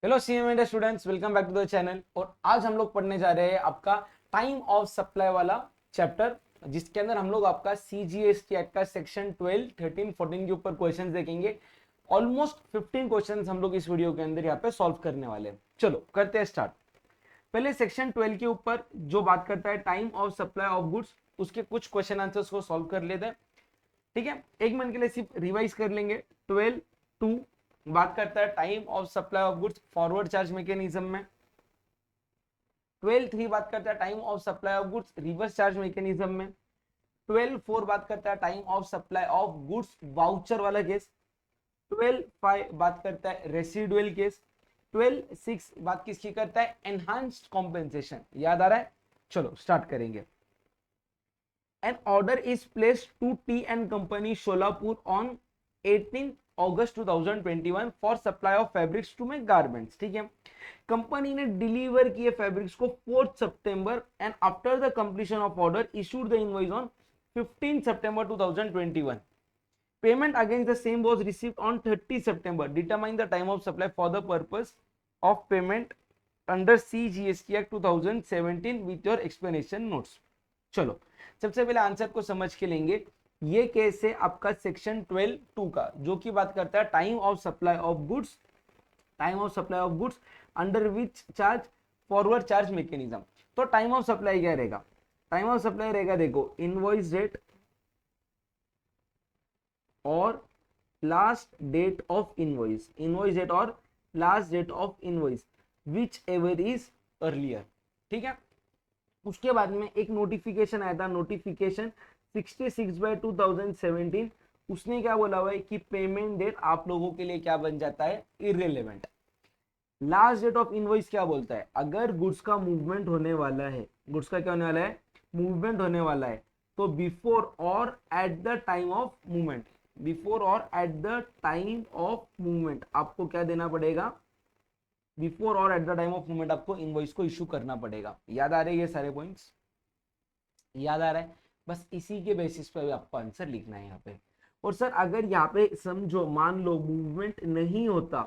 Hello CMA students, welcome back to the channel. और आज हम लोग पढ़ने जा रहे हैं आपका टाइम ऑफ सप्लाई वाला चैप्टर, जिसके अंदर हम लोग आपका सीजीएसटी एक्ट का सेक्शन 12, 13, 14 के ऊपर क्वेश्चंस देखेंगे। ऑलमोस्ट 15 क्वेश्चंस हम लोग इस वीडियो के अंदर यहाँ पे सॉल्व करने वाले हैं। चलो करते हैं स्टार्ट। पहले सेक्शन 12 के ऊपर जो बात करता है time of supply of goods, उसके कुछ क्वेश्चन आंसर्स को सॉल्व कर लेते हैं। ठीक है, एक मिनट के लिए सिर्फ रिवाइज कर लेंगे। 12(2) बात करता है time of supply of goods forward charge mechanism में। 12(3) बात करता है time of supply of goods reverse charge mechanism में। 12(4) बात करता है time of supply of goods voucher वाला केस। 12(5) बात करता है रेसिडुअल केस। 12(6) बात किसकी करता है? Enhanced compensation. याद आ रहा है? चलो स्टार्ट करेंगे। An order is placed to T and Company Sholapur on 18 August 2021 for supply of fabrics to make garments. ठीक है, कंपनी ने डिलीवर किए फैब्रिक्स को 4 September and after the completion of order issued the invoice on 15 September 2021. Payment against the same was received on 30 September. Determine the time of supply for the purpose of payment under CGST Act 2017 with your explanation notes. चलो सबसे पहले answer को समझ के लेंगे। ये case है आपका सेक्शन 12(2) का, जो की बात करता है time of supply of goods, time of supply of goods under which charge forward charge mechanism. तो टाइम ऑफ सप्लाई क्या रहेगा? टाइम ऑफ सप्लाई रहेगा, देखो, इनवॉइस डेट और last date of invoice, invoice date और last date of invoice whichever is earlier. ठीक है, उसके बाद में एक नोटिफिकेशन आया था, नोटिफिकेशन 66/2017। उसने क्या बोला हुआ है कि पेमेंट डेट आप लोगों के लिए क्या बन जाता है? Irrelevant. Last date of invoice क्या बोलता है? अगर गुड्स का मूवमेंट होने वाला है, गुड्स का क्या होने वाला है? मूवमेंट होने वाला है, तो बिफोर और at the time of movement, before और at the time of movement आपको क्या देना पड़ेगा? बिफोर और at the time of movement आपको इनवॉइस को इशू करना पड़ेगा। याद आ रहे हैं ये सारे पॉइंट्स? याद आ रहा है? बस इसी के बेसिस पे आपको आंसर लिखना है यहाँ पे। और सर अगर यहाँ पे समझो मान लो मूवमेंट नहीं होता,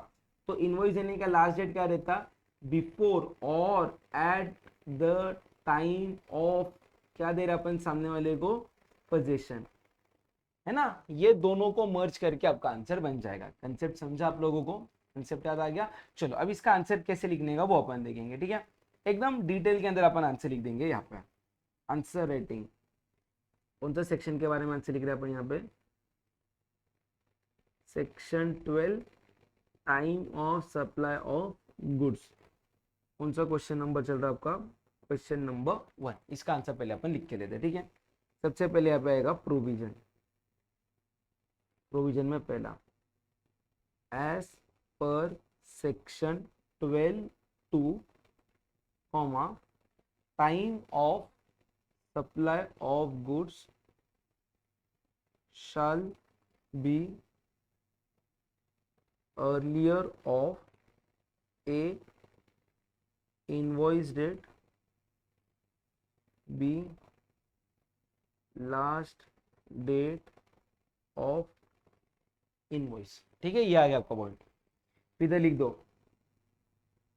तो इनवॉइस देने का लास्ट डेट क्या रहता? बिफोर और एट द टाइम ऑफ, क्या दे रहा अपन सामने वाले को? पोजीशन, है ना? ये दोनों को मर्ज करके आपका आंसर बन जाएगा। कंसेप्ट समझा आप लोगों को? कंसेप्ट याद आ गया? चलो अब इसका आंसर कैसे लिखने का वो अपन देखेंगे। ठीक है, एकदम डिटेल के अंदर अपन आंसर लिख देंगे यहाँ पे। आंसर रेटिंग कौन सा सेक्शन के बारे में आंसर लिख रहे हैं अपन यहाँ पे? Section 12, time of supply of goods. कौन सा क्वेश्चन नंबर चल रहा है आपका? Question number 1। इसका आंसर पहले अपन लिख के देते हैं। ठीक है, सबसे पहले यहाँ पे आएगा प्रोविजन। प्रोविजन में पहला, as per section 12(2), comma, time of supply of goods shall be earlier of a invoice date, b last date of invoice। ठीक है, ये आ गया आपका पॉइंट। इधर लिख दो,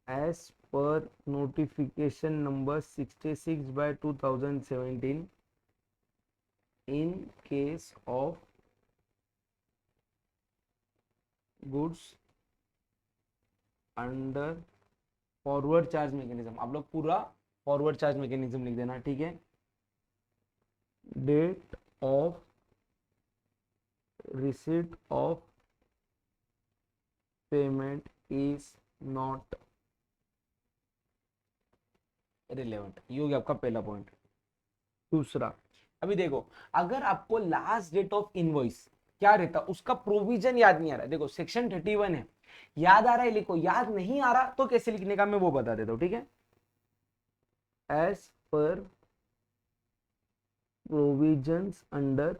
as per notification number 66/2017 in case of goods under forward charge mechanism. आप लोग पूरा फॉरवर्ड चार्ज मैकेनिज्म लिख देना। ठीक है, date of receipt of payment is not relevant. ये हो गया आपका पहला पॉइंट। दूसरा, अभी देखो, अगर आपको लास्ट डेट ऑफ इनवॉइस क्या रहता उसका प्रोविजन याद नहीं आ रहा है, देखो सेक्शन 31 है, याद आ रहा है लिखो, याद नहीं आ रहा तो कैसे लिखने का मैं वो बता देता हूं। ठीक है, as per provisions under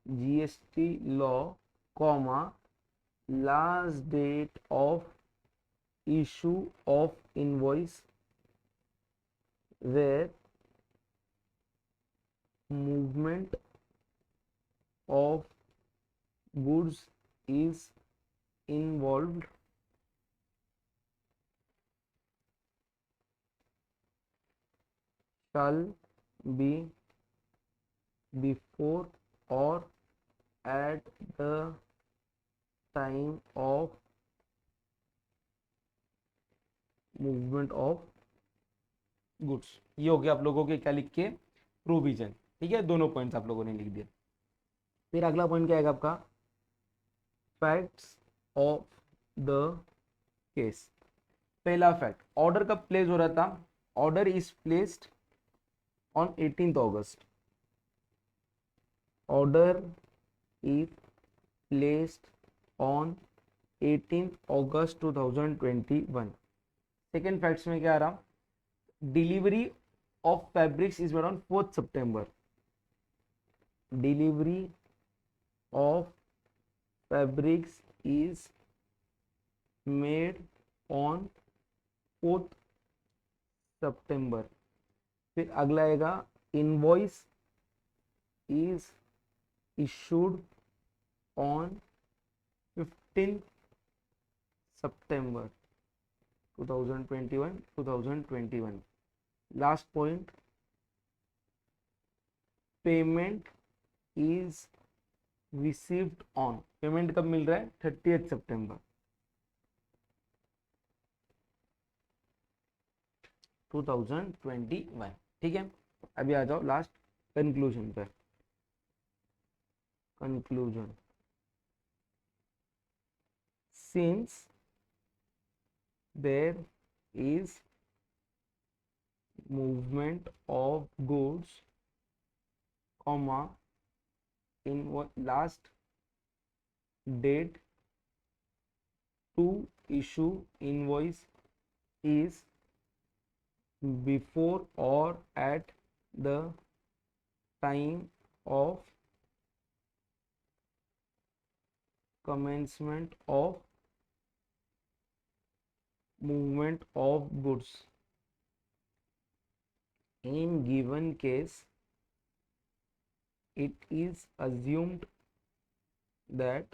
GST law, comma, last date of issue of invoice where movement of goods is involved shall be before or at the time of movement of goods. ये हो गया आप लोगों के क्या लिख के प्रोविजन। ठीक है, दोनों पॉइंट्स आप लोगों ने लिख दिया। फिर अगला पॉइंट क्या आएगा आपका, फैक्ट्स ऑफ द केस। पहला फैक्ट, ऑर्डर कब प्लेस हो रहा था, order is placed on 18th August। Order is placed on 18th August 2021। Second facts में क्या आ रहा, delivery of fabrics is made on 4th September। Delivery of fabrics is made on 4th September। फिर अगला आएगा, invoice is issued on 15th September 2021। Last point, payment is received on, payment कब मिल रहा है, 30th September 2021। ठीक है, अभी आ जाओ लास्ट कंक्लूजन पे। Conclusion, since there is movement of goods, comma, in last date to issue invoice is before or at the time of commencement of movement of goods। In given case, it is assumed that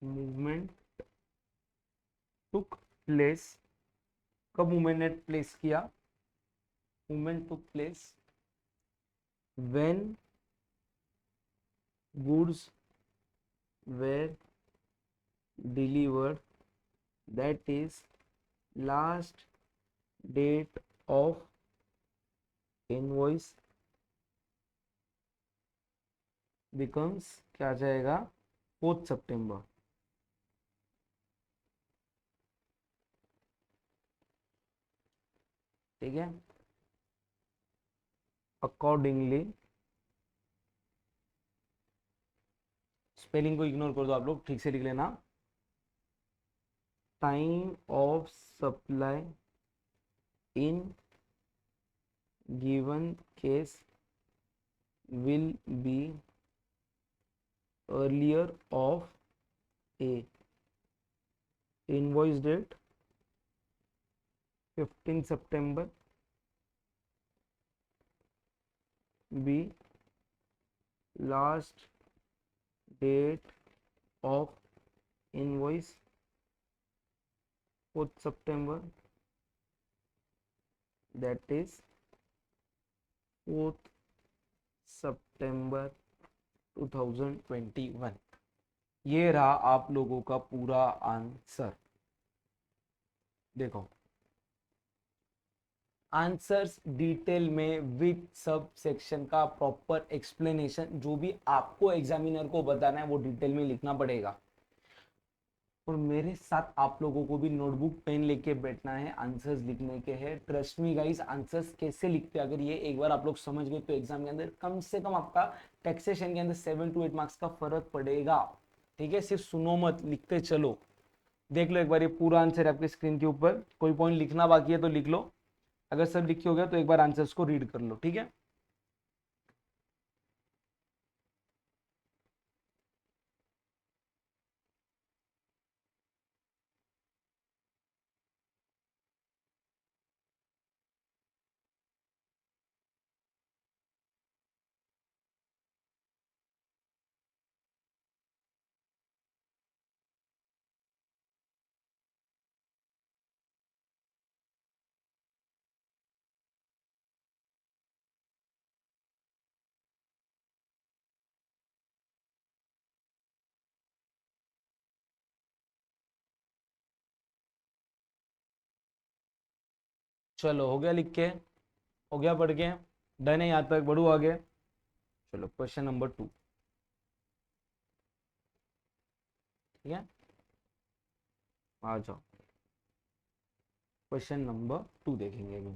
movement took place। कब movement ने place किया, movement took place when goods were delivered, that is last date of invoice becomes क्या आ जाएगा, 4th September। ठीक है, accordingly, spelling को ignore कर दो आप लोग, ठीक से लिख लेना। Time of supply in given case will be earlier of A, invoice date 15th September, B, last date of invoice 4th September, that is 4th September 2021। ये रहा आप लोगों का पूरा आंसर। देखो, आंसर्स डिटेल में विद सब सेक्शन का proper explanation, जो भी आपको एग्जामिनर को बताना है वो डिटेल में लिखना पड़ेगा। और मेरे साथ आप लोगों को भी नोटबुक पेन लेके बैठना है, आंसर्स लिखने के हैं। ट्रस्ट मी गाइस, आंसर्स कैसे लिखते हैं अगर ये एक बार आप लोग समझ गए तो एग्जाम के अंदर कम से कम आपका टैक्सेशन के अंदर 7 to 8 मार्क्स का फर्क पड़ेगा। ठीक है, सिर्फ सुनो मत, लिखते चलो। देख लो एक बार, ये पूरा आंसर है आपके स्क्रीन के ऊपर, कोई पॉइंट लिखना बाकी है तो लिख लो, अगर सब लिखे हो गया तो एक बार आंसर्स को रीड कर लो। ठीक है, चलो हो गया लिख के, हो गया पढ़ के, डन है यहाँ तक, बढ़ू आगे। चलो क्वेश्चन नंबर 2, ठीक है, आ जाओ। क्वेश्चन नंबर 2 देखेंगे अभी।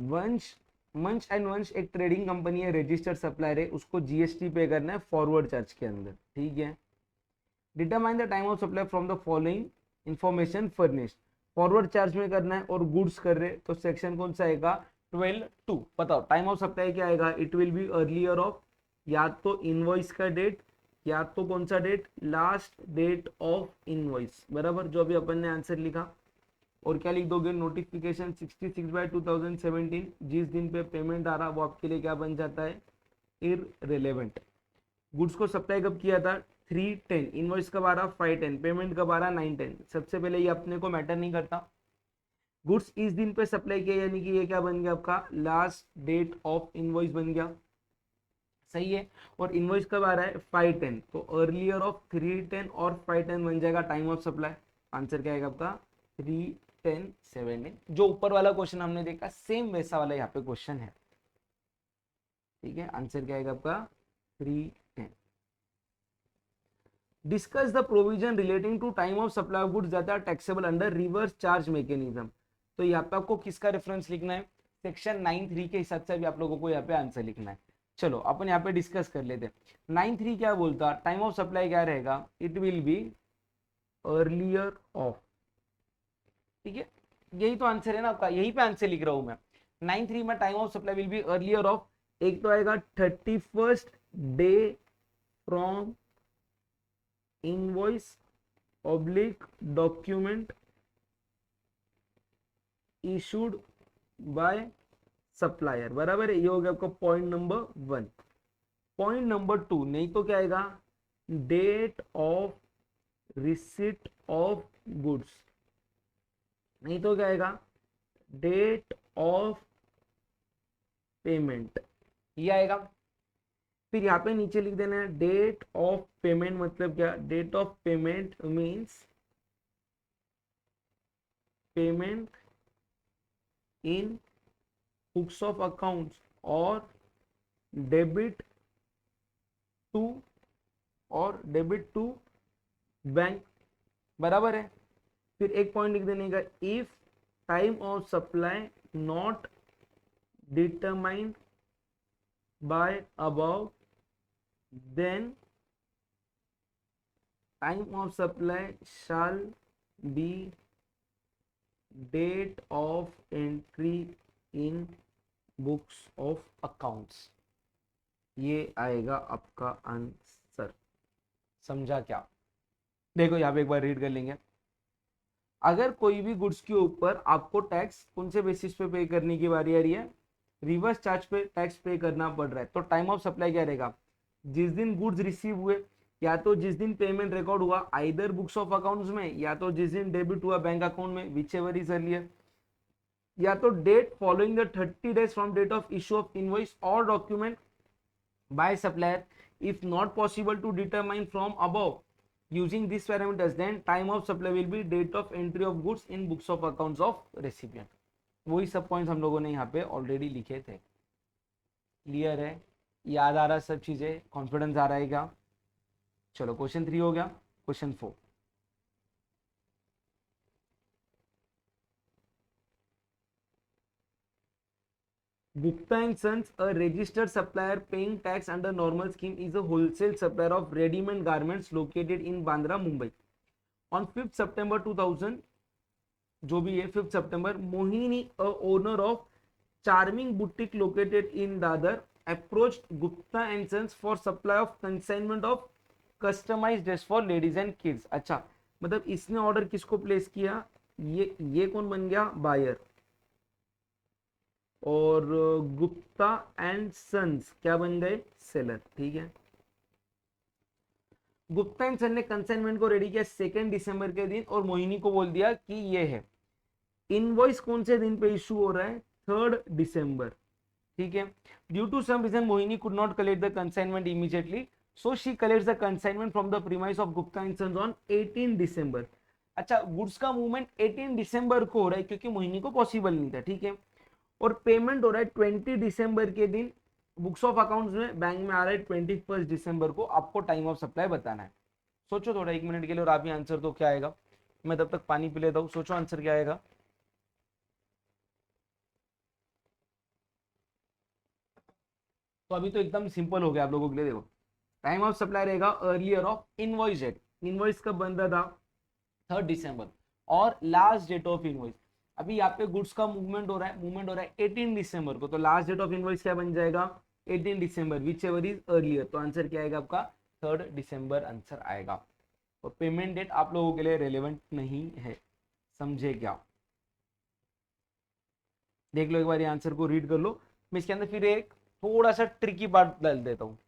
वंश मंच एंड वंश एक ट्रेडिंग कंपनी है, रजिस्टर्ड सप्लायर है, उसको जीएसटी पे करना है फॉरवर्ड चार्ज के अंदर, ठीक है। Determine the time of supply from the following information furnished. Forward charge में करना है और गुड्स कर रहे, तो सेक्शन कौन सा आएगा, 12(2). बताओ टाइम ऑफ सप्लाई क्या आएगा, it will be earlier of, या तो इनवॉइस का डेट, या तो कौन सा date, last date of invoice, बराबर, जो अभी अपन ने आंसर लिखा। और क्या लिख दोगे, नोटिफिकेशन 66/2017, जिस दिन पे पेमेंट आ रहा वो आपके लिए क्या बन जाता है, इररिलेवेंट। गुड्स को सप्लाई कब किया था, 310, इनवॉइस कब आ रहा, 510, पेमेंट कब आ रहा, 910। सबसे पहले ये अपने को मैटर नहीं करता, गुड्स इस दिन पे सप्लाई किया, यानी कि ये क्या बन गया आपका, लास्ट डेट ऑफ इनवॉइस बन गया, सही है। और इनवॉइस कब आ रहा है, 510, तो अर्लियर ऑफ 310 और 510 बन जाएगा टाइम ऑफ सप्लाई। आंसर क्या आएगा आपका, 310/17। जो ऊपर वाला क्वेश्चन हमने देखा सेम वैसा वाला यहाँ पे क्वेश्चन है, ठीक है। आंसर क्या आएगा आपका, 310। Discuss the provision relating to time of supply of goods that are taxable under reverse charge mechanism. तो यहाँ पे आपको किसका रेफरेंस लिखना है, सेक्शन 9(3) के हिसाब से भी आप लोगों को यहाँ पे आंसर लिखना है। चलो अपन यहाँ पे डिस्कस कर लेते हैं। 9(3) क्या बोलता, टाइम ऑफ सप्लाई क्या रहेगा, it will be earlier of, ठीक है। यही तो आंसर है ना आपका, यही पे आंसर लिख रहा हूं मैं। 9(3) में time of supply will be earlier of, एक तो आएगा 31st day from invoice oblique document issued by supplier, बराबर है। ये हो गया आपका पॉइंट नंबर 1। पॉइंट नंबर 2, नहीं तो क्या आएगा, date of receipt of goods, नहीं तो क्या आएगा, डेट ऑफ पेमेंट, ये आएगा। फिर यहाँ पे नीचे लिख देना है डेट ऑफ पेमेंट, मतलब क्या, date of payment means payment in books of accounts और डेबिट टू, और डेबिट टू बैंक, बराबर है। फिर एक पॉइंट लिख देने का, if time of supply not determined by above, then time of supply shall be date of entry in books of accounts। ये आएगा आपका आंसर, समझा क्या। देखो यहाँ पे एक बार रीड कर लेंगे। अगर कोई भी गुड्स के ऊपर आपको टैक्स कौन से बेसिस पे पे करने की बारी आ रही है, रिवर्स चार्ज पे टैक्स पे करना पड़ रहा है, तो टाइम ऑफ सप्लाई क्या रहेगा, जिस दिन गुड्स रिसीव हुए, या तो जिस दिन पेमेंट रिकॉर्ड हुआ आइदर बुक्स ऑफ अकाउंट्स में, या तो जिस दिन डेबिट हुआ बैंक अकाउंट में, विच एवर इज अर्लियर, या तो date following the 30 days from date of issue of invoice और document by supplier. If not possible to determine from above using these parameters, then time of supply will be date of entry of goods in books of accounts of recipient। वही सब points हम लोगों ने यहाँ पे already लिखे थे। Clear है, याद आ रहा है सब चीजें, कॉन्फिडेंस आ रहा है क्या। चलो क्वेश्चन 3 हो गया। Question 4, Gupta and Sons, a registered supplier paying tax under normal scheme, is a wholesale supplier of ready-made garments located in Bandra, Mumbai. On 5th September 2000, जो भी है 5th September, Mohini, a owner of charming boutique located in Dadar, approached Gupta and Sons for supply of consignment of customized dress for ladies and kids। अच्छा, मतलब इसने order किसको place किया, ये कौन बन गया, बायर, और गुप्ता एंड सन्स क्या बन गए, सेलर, ठीक है। गुप्ता एंड सन ने कंसाइनमेंट को रेडी किया 2 दिसंबर के दिन, और मोहिनी को बोल दिया कि ये है। इनवॉइस कौन से दिन पे इशू हो रहा है, 3 दिसंबर, ठीक है। Due to some reason Mohini could not collect the consignment immediately, so she collects the consignment from the premise of Gupta and Sons on 18 December। अच्छा, गुड्स का मूवमेंट 18 दिसंबर को हो रहा है क्योंकि मोहिनी को पॉसिबल नहीं था, ठीक है, और पेमेंट हो रहा है 20 दिसंबर के दिन, बुक्स ऑफ अकाउंट्स में बैंक में आ रहा है 21 दिसंबर को, आपको टाइम ऑफ सप्लाई बताना है। सोचो थोड़ा 1 मिनट के लिए और आप ही आंसर दो क्या आएगा। मैं तब तक पानी पी लेता हूँ, सोचो आंसर क्या आएगा। तो अभी तो एकदम सिंपल हो गया आप लोगों के लिए, देखो टाइम ऑफ सप्लाई रहेगा earlier of invoice date. Invoice कब बनता था, 3 दिसंबर, और लास्ट डेट ऑफ इनवॉइस, अभी यहाँ पे गुड्स का मूवमेंट हो रहा है 18 दिसंबर को, तो लास्ट डेट ऑफ इनवॉइस क्या बन जाएगा, 18 दिसंबर, विच एवर इज अर्लियर, तो आंसर क्या आएगा आपका 3 दिसंबर आंसर आएगा। तो पेमेंट डेट आप लोगों के लिए रेलेवेंट नहीं है, समझे क्या। देख लो एक बार ये आंसर को रीड कर लो, मैं इसके अंदर फिर एक थोड़ा सा ट्रिकी पार्ट डाल देता हूँ।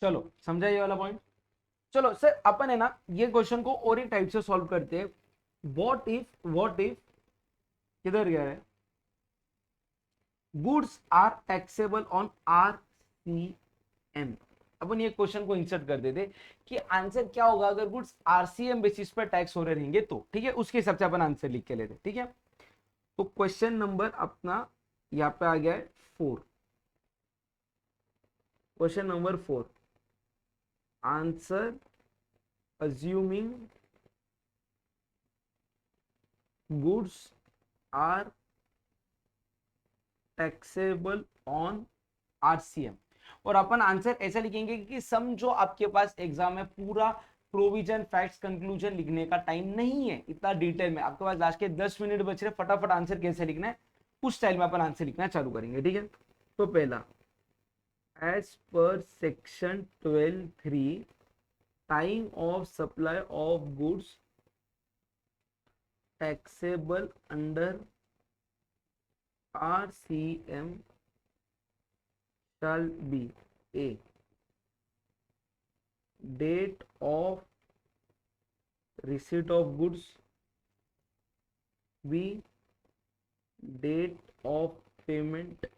चलो समझा ये वाला पॉइंट। चलो सर अपन है ना ये क्वेश्चन को और एक टाइप से सॉल्व करते हैं। व्हाट इफ किधर गया है, goods are taxable on RCM. अपन ये क्वेश्चन को इंसर्ट कर देते कि आंसर क्या होगा अगर गुड्स आरसीएम बेसिस पर टैक्स हो रहे रहेंगे तो, ठीक है, उसके हिसाब से अपन आंसर लिख के लेते, ठीक है। तो क्वेश्चन नंबर अपना यहाँ पे आ गया है 4, question number 4, answer assuming goods are taxable on RCM. और अपन आंसर ऐसा लिखेंगे कि समझो आपके पास एग्जाम में पूरा प्रोविजन फैक्ट्स कंक्लूजन लिखने का टाइम नहीं है इतना डिटेल में, आपके पास लास्ट के 10 मिनट बच रहे, फटाफट आंसर कैसे लिखना है उस स्टाइल में अपन आंसर लिखना चालू करेंगे, ठीक है। तो पहला, as per section 12(3) time of supply of goods taxable under RCM shall be a date of receipt of goods, b date of payment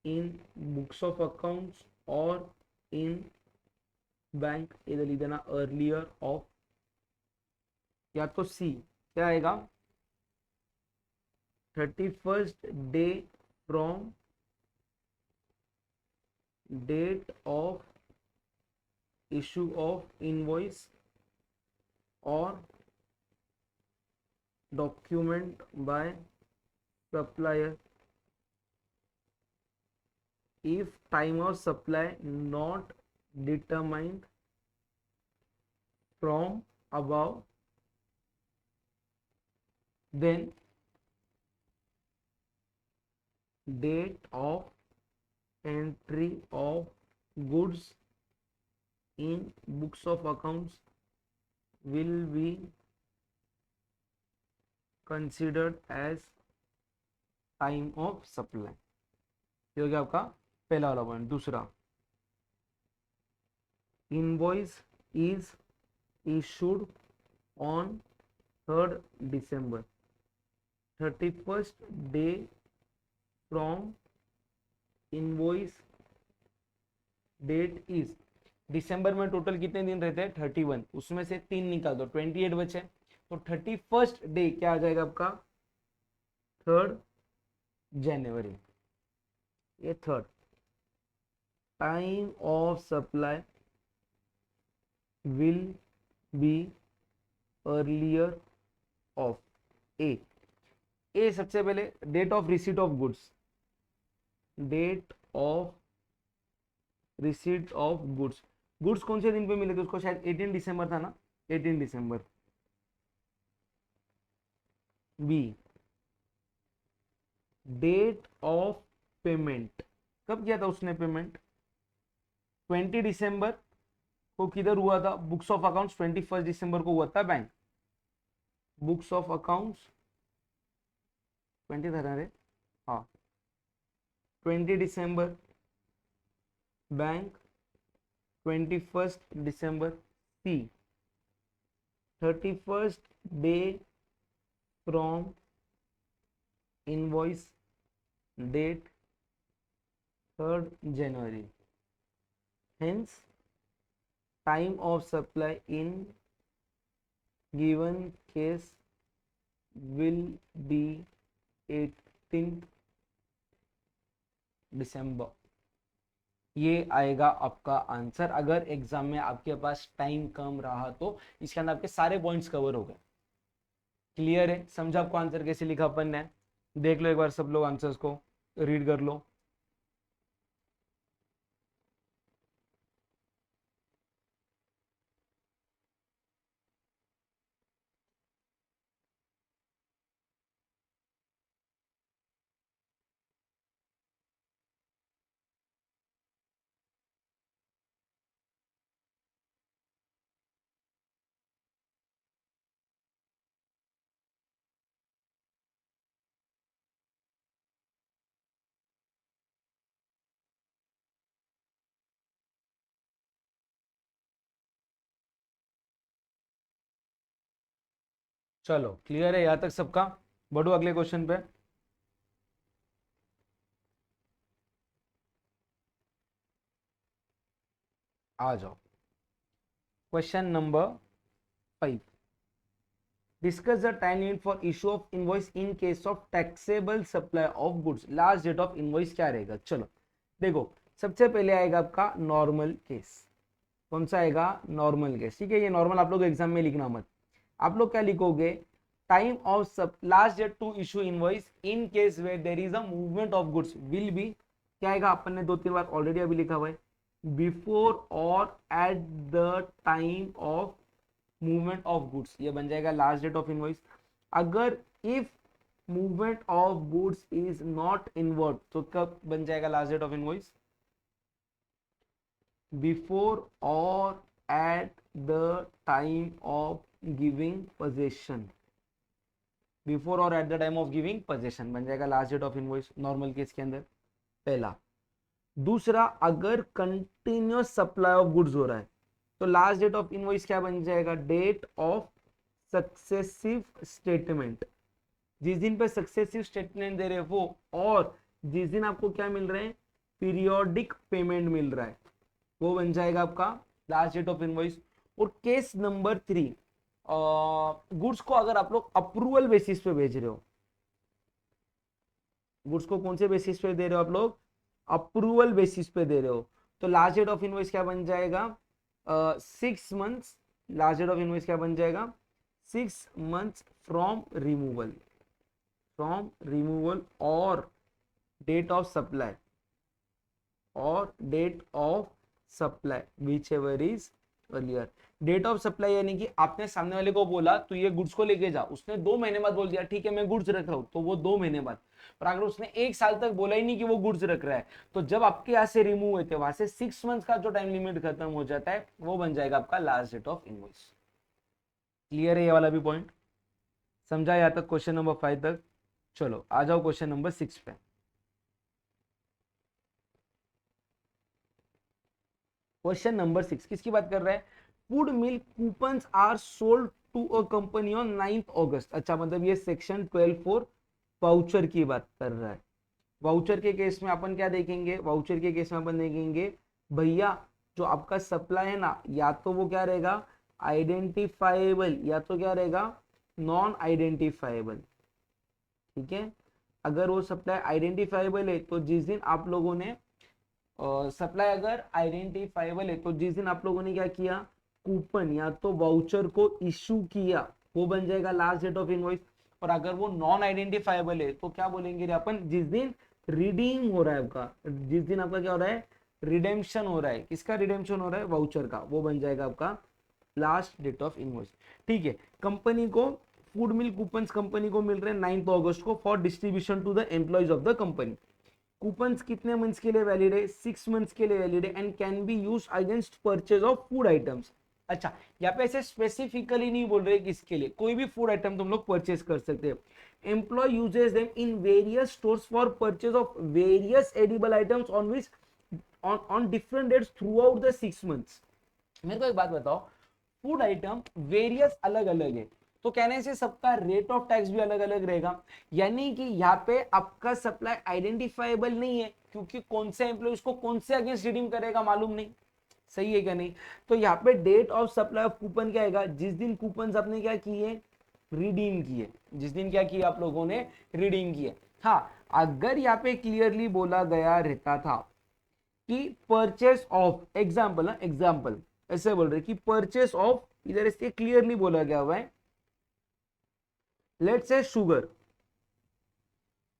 in books of accounts or in bank, इधर लिख देना अर्लियर ऑफ, या तो सी क्या आएगा 31st day from date of issue of invoice और document by supplier if time of supply not determined from above, then date of entry of goods in books of accounts will be considered as time of supply। ये हो गया आपका पहला वाला point. दूसरा, invoice is issued on 3 December, 31st day from invoice date is, दिसंबर में total कितने दिन रहते हैं 31, उसमें से 3 निकाल दो 28 बचे, तो 31st डे क्या आ जाएगा आपका 3 जनवरी, ये third. Time of supply will be earlier of a सबसे पहले date of receipt of goods, date of receipt of goods, goods कौन से दिन पे मिले थे उसको, शायद 18 दिसंबर था ना, 18 दिसंबर। बी डेट ऑफ पेमेंट, कब किया था उसने पेमेंट, 20 दिसंबर को किधर हुआ था, बुक्स ऑफ अकाउंट्स 21 दिसंबर को हुआ था बैंक, बुक्स ऑफ अकाउंट्स 20 था ना रे, हाँ 20 दिसंबर बैंक, 21 दिसंबर सी, 31st day from invoice date 3rd January. Hence, time of supply in given case will be 18th December. ये आएगा आपका आंसर। अगर एग्जाम में आपके पास टाइम कम रहा तो इसके अंदर आपके सारे पॉइंट्स कवर हो गए। क्लियर है, समझा आपको आंसर कैसे लिखा अपन ने? देख लो एक बार सब लोग आंसर्स को रीड कर लो। चलो क्लियर है यहाँ तक सबका? बढ़ो अगले क्वेश्चन पे। आ जाओ, question number 5। Discuss the time limit for issue of invoice in case of taxable supply of goods. Last date of invoice क्या रहेगा? चलो देखो, सबसे पहले आएगा आपका नॉर्मल केस। कौन सा आएगा? Normal case. ठीक है, ये नॉर्मल आप लोग एग्जाम में लिखना मत। आप लोग क्या लिखोगे? Time of last date to issue invoice in case where there is a movement of goods will be, क्या आएगा? अपन ने 2-3 बार ऑलरेडी अभी लिखा हुआ है, बिफोर और at the time of movement of goods, ये बन जाएगा लास्ट डेट ऑफ इनवॉइस। अगर if movement of goods is not inward तो कब बन जाएगा last date of invoice? Before और at the time of giving possession, before और at the time of giving possession बन जाएगा last date of invoice normal case के अंदर, पहला। दूसरा, अगर कंटिन्यूअस सप्लाई ऑफ गुड्स हो रहा है तो लास्ट डेट ऑफ इनवॉइस क्या बन जाएगा? डेट ऑफ सक्सेसिव स्टेटमेंट, जिस दिन पे सक्सेसिव स्टेटमेंट दे रहे हैं वो, और जिस दिन आपको क्या मिल रहे हैं? पीरियोडिक पेमेंट मिल रहा है, वो बन जाएगा आपका लास्ट डेट ऑफ इनवॉइस। और केस नंबर 3, गुड्स को अगर आप लोग अप्रूवल बेसिस पे भेज रहे हो, गुड्स को कौन से बेसिस पे दे रहे हो आप लोग? अप्रूवल बेसिस पे दे रहे हो, तो लास्ट डेट ऑफ इनवॉइस क्या बन जाएगा? 6 months. Last date of invoice क्या बन जाएगा? 6 months from removal, from removal और डेट ऑफ सप्लाई, और date of supply whichever is earlier. Date of supply यानी कि आपने सामने वाले को बोला तू ये गुड्स को लेके जा, उसने 2 महीने बाद बोल दिया ठीक है मैं गुड्स रख रहा हूं, तो वो 2 महीने बाद। पर अगर उसने 1 साल तक बोला ही नहीं कि वो गुड्स रख रहा है, तो जब आपके यहाँ से रिमूव हुए थे वहां से 6 मंथ का जो टाइम लिमिट खत्म हो जाता है, वो बन जाएगा आपका last date of invoice. Clear है ये वाला भी पॉइंट? समझा यहाँ तक क्वेश्चन नंबर 5 तक? चलो आ जाओ क्वेश्चन नंबर 6 पे। क्वेश्चन नंबर 6 किसकी बात कर रहा है? Food meal coupons are sold to a company on 9th August. अच्छा, मतलब ये सेक्शन 12(4) वाउचर की बात कर रहा है। वाउचर के केस में अपन क्या देखेंगे? वाउचर के केस में अपन देखेंगे भैया जो आपका सप्लाई है ना, या तो वो क्या रहेगा? आइडेंटिफाइबल, या तो क्या रहेगा? Non identifiable. ठीक है, अगर वो सप्लाई आइडेंटिफाइबल है तो जिस दिन आप लोगों ने सप्लाई अगर आइडेंटिफाइबल है तो जिस दिन आप लोगों ने क्या किया? कूपन या तो वाउचर को इशू किया, वो बन जाएगा लास्ट डेट ऑफ इनवॉइस। और अगर वो नॉन आइडेंटिफाइबल है तो क्या बोलेंगे अपन? जिस दिन रिडीम हो रहा है आपका, जिस दिन आपका क्या हो रहा है? रिडेम्पशन हो रहा है। किसका रिडेम्पशन हो रहा है? वाउचर का, वो बन जाएगा आपका लास्ट डेट ऑफ इनवॉइस। ठीक है, कंपनी को फूड मिल कूपन्स कंपनी को मिल रहे हैं 9th अगस्त को for distribution to the employees of the company. Coupons कितने मंथ्स के लिए वैलिड है, 6 मंथ्स के लिए वैलिड है and can be use against purchase of food items. अच्छा, यहाँ पे ऐसे स्पेसिफिकली नहीं बोल रहे किसके लिए, कोई भी फूड आइटम तुम लोग परचेज कर सकते हो। Employee uses them in various stores for purchase of various edible items on which on different dates throughout the 6 months. मेरे को एक बात बताओ, फूड आइटम वेरियस अलग अलग है, तो कहने से सबका रेट ऑफ टैक्स भी अलग अलग रहेगा, यानी कि यहाँ पे आपका सप्लाई आइडेंटिफाइबल नहीं है, क्योंकि कौन से एम्प्लॉय उसको कौन से अगेंस्ट रिडीम करेगा मालूम नहीं। सही है क्या नहीं? तो यहाँ पे date of supply of coupon क्या आएगा, जिस दिन कूपन आपने क्या किए, रिडीम किए, जिस दिन क्या किया आप लोगों ने, रिडीम किए। हाँ, अगर यहाँ पे क्लियरली बोला गया रहता था कि परचेस ऑफ, एग्जाम्पल ना एग्जाम्पल, ऐसे बोल रहे कि परचेस ऑफ, इधर इसके क्लियरली बोला गया हुआ है, लेट्स से शुगर,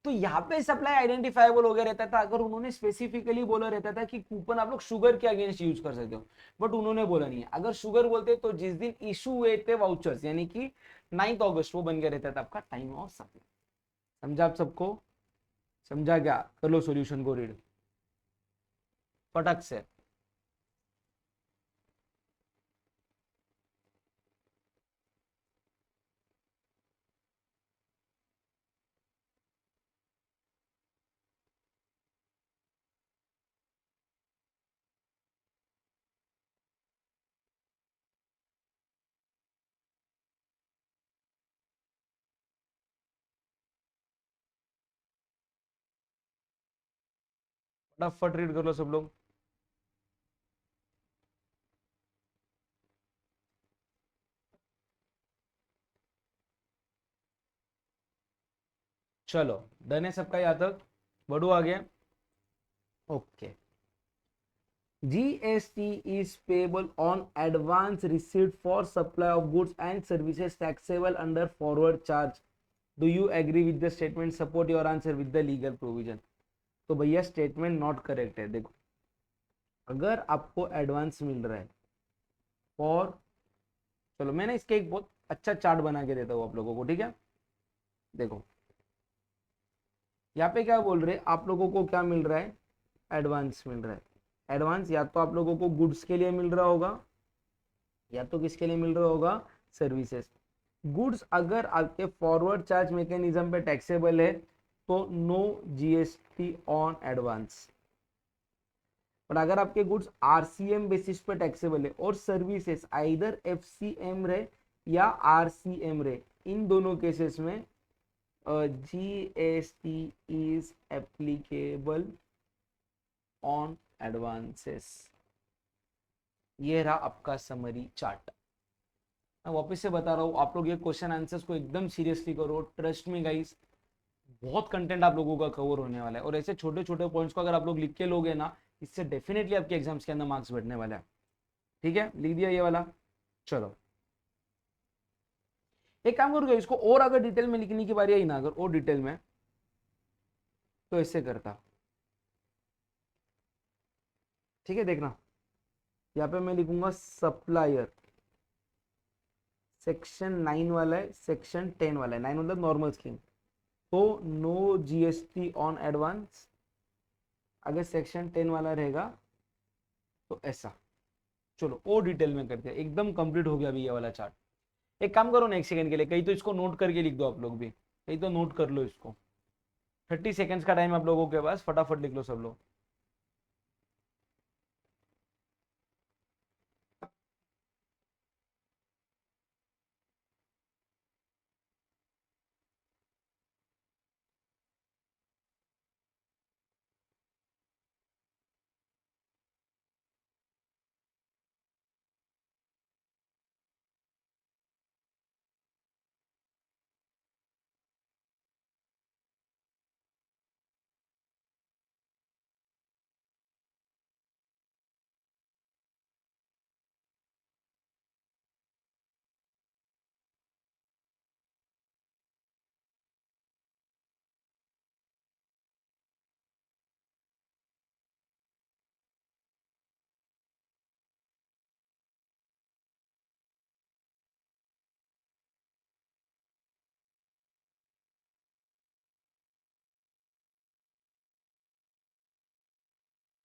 तो यहाँ पे सप्लाई आइडेंटिफाइबल हो गया रहता था अगर उन्होंने स्पेसिफिकली बोला रहता था कि कूपन आप लोग शुगर के अगेंस्ट यूज कर सकते हो, बट उन्होंने बोला नहीं है। अगर शुगर बोलते तो जिस दिन इशू हुए थे वाउचर्स, यानी कि 9 अगस्त, वो बन गया रहता था आपका टाइम ऑफ सप्लाई। समझा आप सबको? समझा क्या? कर लो सॉल्यूशन को रीड फटक से। फटाफट रीड कर लो सब लोग। चलो, डन है सबका यहाँ तक? बढ़ू आगे। Okay, GST is payable on advance receipt for supply of goods and services taxable under forward charge. Do you agree with the statement? Support your answer with the legal provision. तो भैया statement not correct है। देखो, अगर आपको advance मिल रहा है for, चलो मैंने इसके एक बहुत अच्छा चार्ट बना के देता हूँ आप लोगों को, ठीक है? देखो, यहाँ पे क्या बोल रहे हैं, आप लोगों को क्या मिल रहा है, एडवांस मिल रहा है। एडवांस या तो आप लोगों को गुड्स के लिए मिल रहा होगा, या तो किसके लिए मिल रहा होगा, सर्विसेज। गुड्स अगर आपके फॉरवर्ड चार्ज मैकेनिज्म पे टैक्सेबल है तो नो जीएसटी ऑन एडवांस, पर अगर आपके गुड्स आरसीएम बेसिस पे टैक्सेबल है और सर्विसेज आइदर एफसीएम रहे या आरसीएम रहे, इन दोनों केसेस में GST is applicable on advances. ये रहा आपका समरी चार्ट। मैं वापस से बता रहा हूँ, आप लोग ये क्वेश्चन आंसर्स को एकदम सीरियसली करो, ट्रस्ट मी गाइस, बहुत कंटेंट आप लोगों का कवर होने वाला है, और ऐसे छोटे छोटे पॉइंट्स को अगर आप लोग लिख के लोगे ना, इससे डेफिनेटली आपके एग्जाम्स के अंदर मार्क्स बढ़ने वाले हैं। ठीक है, लिख दिया ये वाला। चलो, एक काम करोगे, इसको और अगर डिटेल में लिखने की बारी आई ना, अगर और डिटेल में, तो ऐसे करता, ठीक है? देखना, यहाँ पे मैं लिखूंगा सप्लायर, सेक्शन 9 वाला है, सेक्शन 10 वाला है। 9 मतलब नॉर्मल स्कीम, तो नो जीएसटी ऑन एडवांस। अगर सेक्शन 10 वाला रहेगा तो ऐसा। चलो और डिटेल में करते हैं, एकदम कंप्लीट हो गया अभी ये वाला चार्ट। एक काम करो ना, एक सेकंड के लिए, कहीं तो इसको नोट करके लिख दो आप लोग भी, कहीं तो नोट कर लो इसको। 30 सेकेंड्स का टाइम आप लोगों के पास, फटाफट लिख लो सब लोग।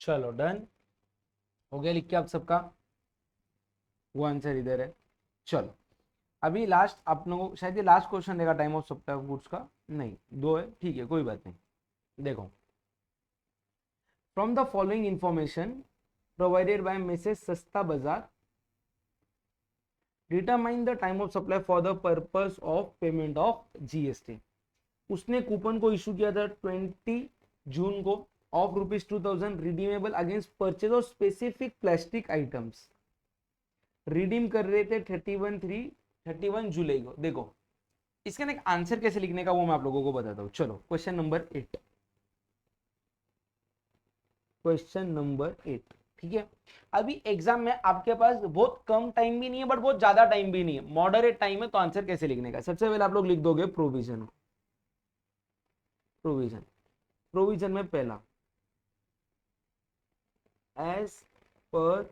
चलो डन हो गया, लिख के आप सबका, वो आंसर इधर है। चलो अभी लास्ट आप लोगों को शायद ये लास्ट क्वेश्चन देगा time of supply of goods का, नहीं दो है, ठीक है कोई बात नहीं। देखो, from the following information provided by message सस्ता बाजार, determine the time of supply for the purpose of payment of GST. उसने कूपन को इशू किया था 20 जून को of ₹2000 redeemable against purchase of specific plastic items. Redeem कर रहे थे 31 जुलाई को। देखो इसका ना एक आंसर कैसे लिखने का वो मैं आप लोगों को बताता हूँ। चलो क्वेश्चन नंबर 8, क्वेश्चन नंबर 8, ठीक है। अभी एग्जाम में आपके पास बहुत कम टाइम भी नहीं है बट बहुत ज्यादा टाइम भी नहीं है, मॉडरेट टाइम है, तो आंसर कैसे लिखने का, सबसे पहले आप लोग लिख दोगे प्रोविजन। प्रोविजन, प्रोविजन में पहला एज पर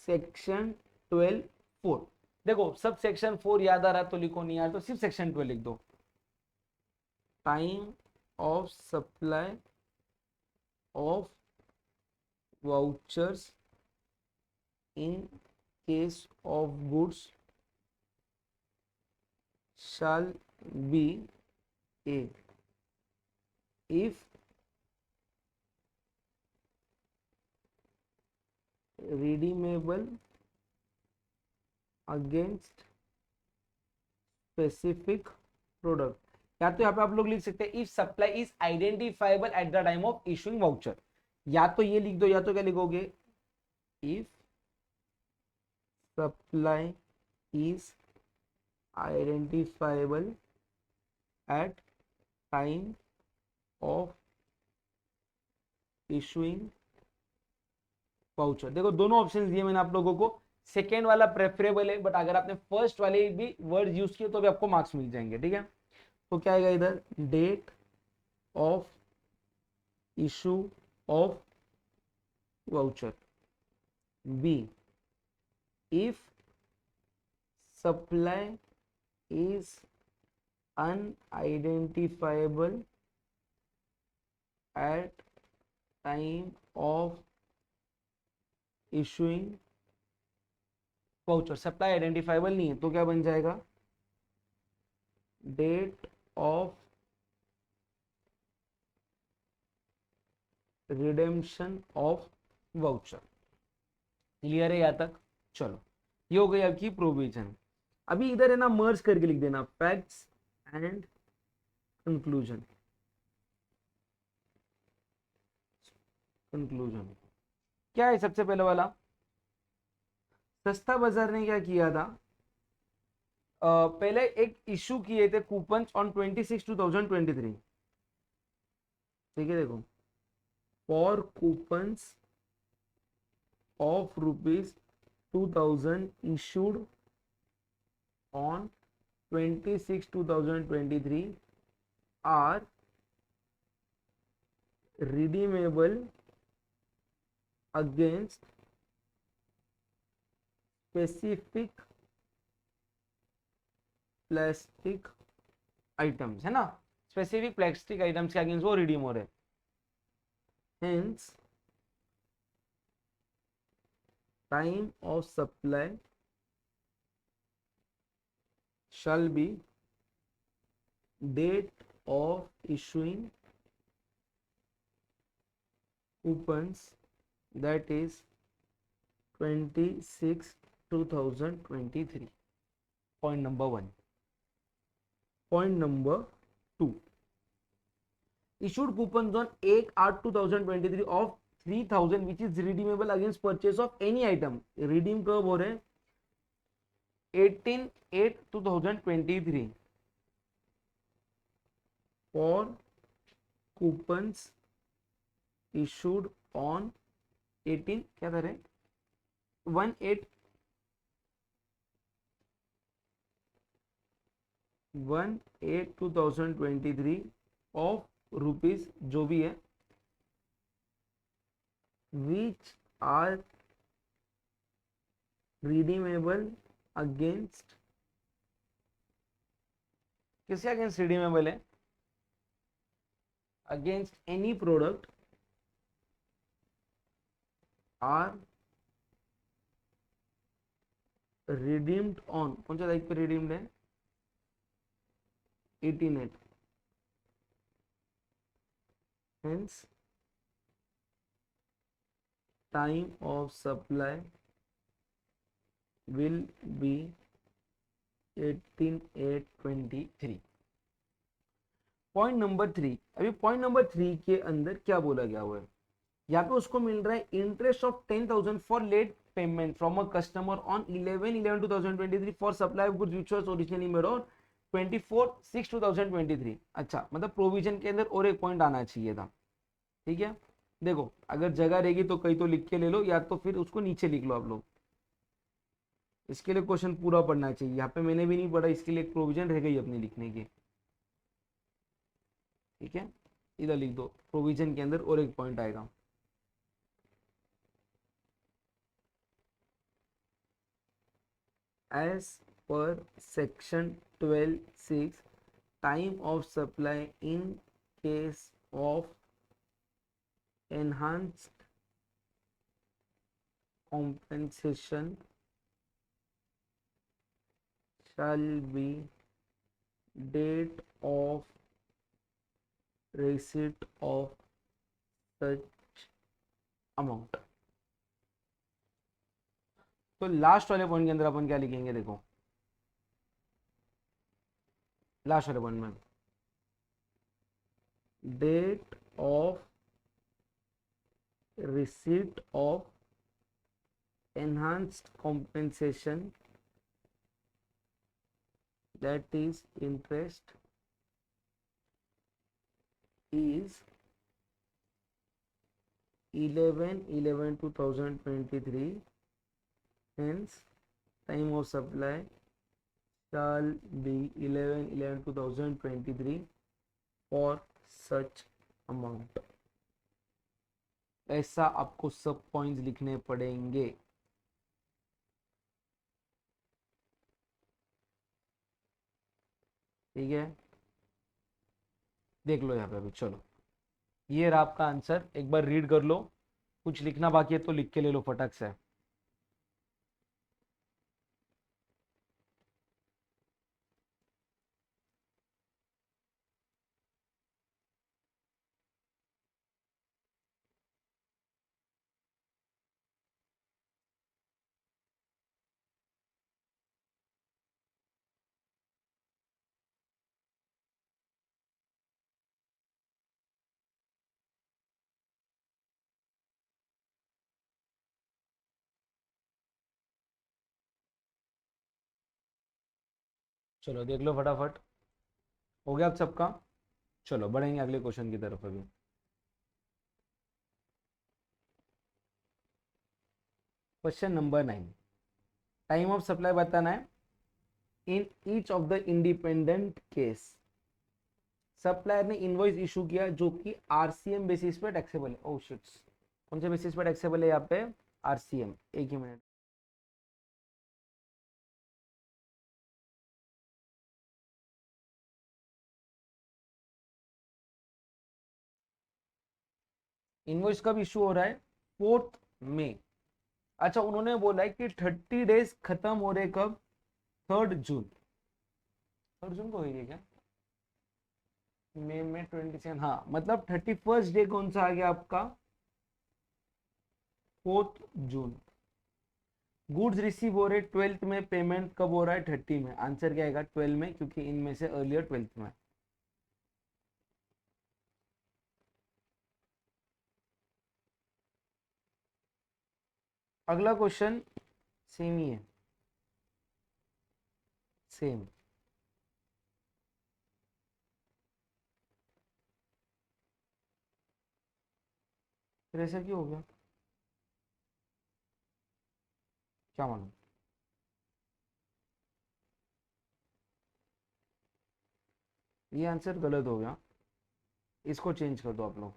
सेक्शन 12(4). देखो सब सेक्शन 4 याद आ रहा तो लिखो, नहीं यार तो सिर्फ सेक्शन 12 लिख दो। Time of supply of vouchers in case of goods shall be a if redeemable against specific product, या तो यहाँ पे आप लोग लिख सकते हैं if supply is identifiable at the time of issuing voucher, या तो ये लिख दो या तो क्या लिखोगे, if supply is identifiable at time of issuing voucher. देखो दोनों ऑप्शन दिए मैंने आप लोगों को, सेकेंड वाला प्रेफरेबल है बट अगर आपने फर्स्ट वाले भी वर्ड यूज किए तो भी आपको मार्क्स मिल जाएंगे, ठीक है। तो क्या आएगा इधर, date of issue of voucher. B, if supply is unidentifiable at time of issuing voucher, supply identifiable नहीं है तो क्या बन जाएगा, date of redemption of voucher. Clear है यहाँ तक। चलो ये हो गई आपकी प्रोविजन। अभी इधर है ना मर्ज करके लिख देना, फैक्ट्स एंड कंक्लूजन। कंक्लूजन क्या है, सबसे पहले वाला सस्ता बाजार ने क्या किया था, पहले एक इशू किए थे कूपन ऑन 26/2023, ठीक है। देखो for coupons of ₹2000 issued on 26/2023 are redeemable against specific plastic items, है ना, स्पेसिफिक प्लास्टिक आइटम्स के अगेंस्ट वो रिडीम हो रहे। Hence time of supply shall be date of issuing coupons, that is 26/2023. Point number 1. Point number 2, issued coupons on 8/8/2023 of 3000 which is redeemable against purchase of any item। redeem कब हो रहे हैं, 18/8/2023 for coupons issued on 18 क्या था रे 1/8/2023 of rupees जो भी है, विच आर रिडीमेबल अगेंस्ट, किसके अगेंस्ट रिडीमेबल है, against any product are redeemed on, कौन सा तारीख पे रिडीम्ड है, 18 hence time of supply will be 18/8/23। Point number 3, अभी पॉइंट नंबर 3 के अंदर क्या बोला गया हुआ है, यहाँ पे उसको मिल रहा है interest of 10,000 for late payment from a customer on 11/11/2023 for supply of goods which was originally made on 24/6/2023। अच्छा, मतलब प्रोविजन के अंदर और एक पॉइंट आना चाहिए था। ठीक है, देखो अगर जगह रहेगी तो कहीं तो लिख के ले लो, या तो फिर उसको नीचे लिख लो आप लोग। इसके लिए क्वेश्चन पूरा पढ़ना चाहिए, यहाँ पे मैंने भी नहीं पढ़ा, इसके लिए एक प्रोविजन रह गई अपनी लिखने की। ठीक है, इधर लिख दो, प्रोविजन के अंदर और एक पॉइंट आएगा। As per section 12(6), time of supply in case of enhanced compensation shall be date of receipt of such amount। तो लास्ट वाले पॉइंट के अंदर अपन क्या लिखेंगे, देखो लास्ट वाले पॉइंट में date of receipt of enhanced compensation, that is interest, is 11/11/2023, hence time of supply shall be 11/11/2023 for such amount। ऐसा आपको सब पॉइंट्स लिखने पड़ेंगे। ठीक है, देख लो यहाँ पे अभी, चलो ये रहा आपका आंसर, एक बार रीड कर लो, कुछ लिखना बाकी है तो लिख के ले लो फटक से। चलो देख लो फटाफट, हो गया आप सबका। चलो बढ़ेंगे अगले क्वेश्चन की तरफ अभी। Question number 9, time of supply बताना है। In each of the independent case supplier ने इनवॉइस इशू किया जो कि आरसीएम बेसिस पे टैक्सेबल है। ओह शिट्स, कौन से बेसिस पे टैक्सेबल है यहाँ पे, आरसीएम। एक ही मिनट, इनवॉइस कब इशू हो रहा है, 4 मई। अच्छा, उन्होंने बोला है कि 30 डेज खत्म हो रहे कब, 3 जून। 3 जून को हुई है क्या, मई में 27, हाँ मतलब 31st डे कौन सा आ गया आपका, 4 जून। गुड्स रिसीव हो रहे 12th में, पेमेंट कब हो रहा है, 30 में। आंसर क्या आएगा, 12 में, क्योंकि इनमें से अर्लियर 12th में। अगला क्वेश्चन सेम ही है, सेम। फिर ऐसा क्यों हो गया, क्या मालूम। ये आंसर गलत हो गया, इसको चेंज कर दो आप लोग,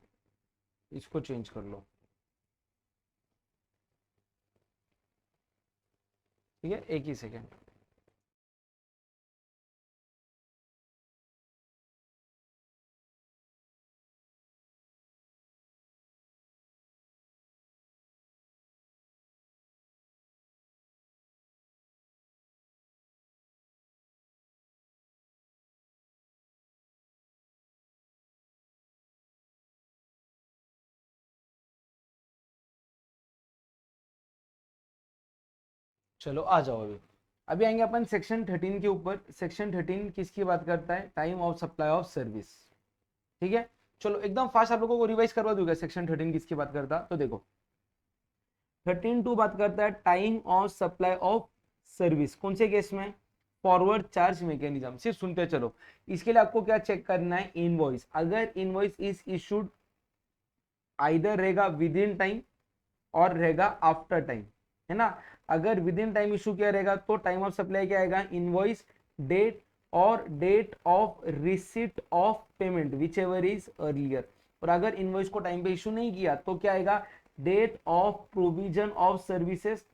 इसको चेंज कर लो। ठीक है, एक ही सेकेंड। चलो आ जाओ अभी। अभी आएंगे अपन सेक्शन 13 के ऊपर। सेक्शन 13 किसकी बात करता है? Time of supply of service. ठीक है, चलो एकदम फास्ट आप लोगों को रिवाइज करवा दूंगा। सेक्शन 13 किसकी बात करता? तो देखो 13(2) बात करता है time of supply of service. कौन से केस में? Forward charge mechanism. सिर्फ सुनते चलो। इसके लिए आपको क्या चेक करना है? इनवॉइस। अगर इनवॉइस इज इशूड आइदर रहेगा विद इन टाइम और रहेगा आफ्टर टाइम, है ना। अगर विद इन टाइम इशू क्या रहेगा तो टाइम ऑफ सप्लाई क्या आएगा? इनवॉइस, डेट और date of receipt of payment whichever is earlier. और अगर इनवॉइस को टाइम पे इशू नहीं किया तो क्या आएगा? Date of provision of services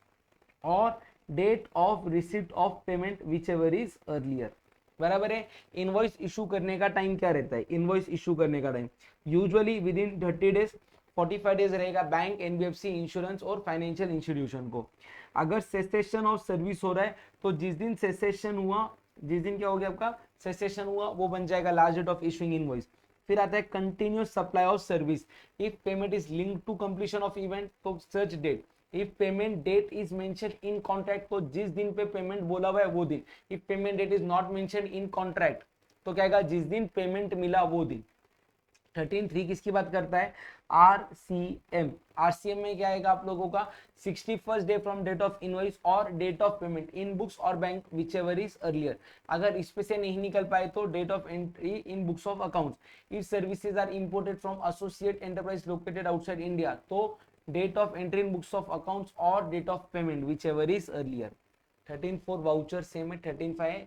और date of receipt of payment whichever is earlier. बराबर है। इनवॉइस इशू करने का टाइम क्या रहता है? इनवॉइस इशू करने का time usually with in 30 days, 45 days रहेगा बैंक, एनबीएफसी, इंश्योरेंस और फाइनेंशियल इंस्टीट्यूशन को। अगर सेसेशन ऑफ सर्विस हो रहा है तो जिस दिन सेसेशन हुआ, जिस दिन क्या हो गया आपका सेसेशन हुआ, वो बन जाएगा last date of issuing invoice. फिर आता है continuous supply of service. If payment is linked to completion of event तो such date. If payment date is mention in contract तो जिस दिन पे पेमेंट बोला हुआ है वो दिन। If payment date is not mention in contract तो क्या आएगा? जिस दिन पेमेंट मिला वो दिन। 13(3) किसकी बात करता है? आरसीएम। आरसीएम में क्या आएगा आप लोगों का? 61st day from date of invoice और date of payment in books और bank whichever is earlier. अगर इस पे से नहीं निकल पाए तो date of entry in books of accounts. If services are imported from associate enterprise located outside India तो date of entry in books of accounts और date of payment whichever is earlier. 13(4) voucher same है। 13(5)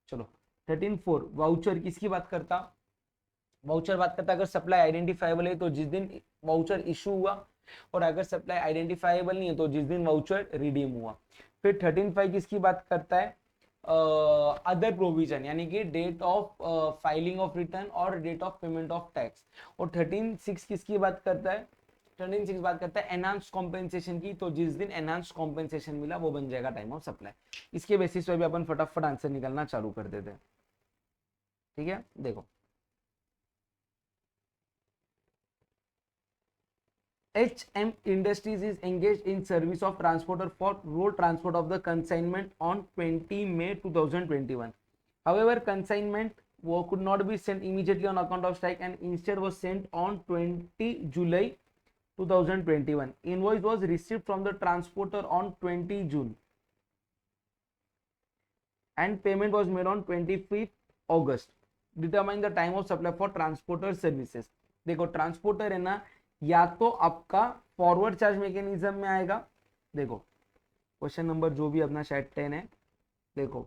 चलो 13(4) voucher किसकी बात करता? Voucher बात करता है अगर सप्लाई आइडेंटिफाइबल है तो जिस दिन वाउचर इशू हुआ, और अगर सप्लाई आइडेंटिफाइबल नहीं है तो जिस दिन वाउचर रिडीम हुआ। फिर 13(5) किसकी बात करता है? अदर प्रोविजन, यानी कि date of filing of return और date of payment of tax. और 13(6) किसकी बात करता है? 13(6) बात करता है एनहांस कॉम्पेंसेशन की, तो जिस दिन एनहांस कॉम्पेंसेशन मिला वो बन जाएगा टाइम ऑफ सप्लाई। इसके बेसिस पे भी अपन फटाफट आंसर निकालना चालू कर देते हैं। ठीक है, देखो HM Industries is engaged in service of transporter for road transport of the consignment on 20 May 2021. However, consignment could not be sent immediately on account of strike and instead was sent on 20 July 2021. Invoice was received from the transporter on 20 June and payment was made on 25th August. Determine the time of supply for transporter services. देखो transporter है ना, या तो आपका forward charge mechanism में आएगा। देखो question number जो भी अपना शायद 10 है। देखो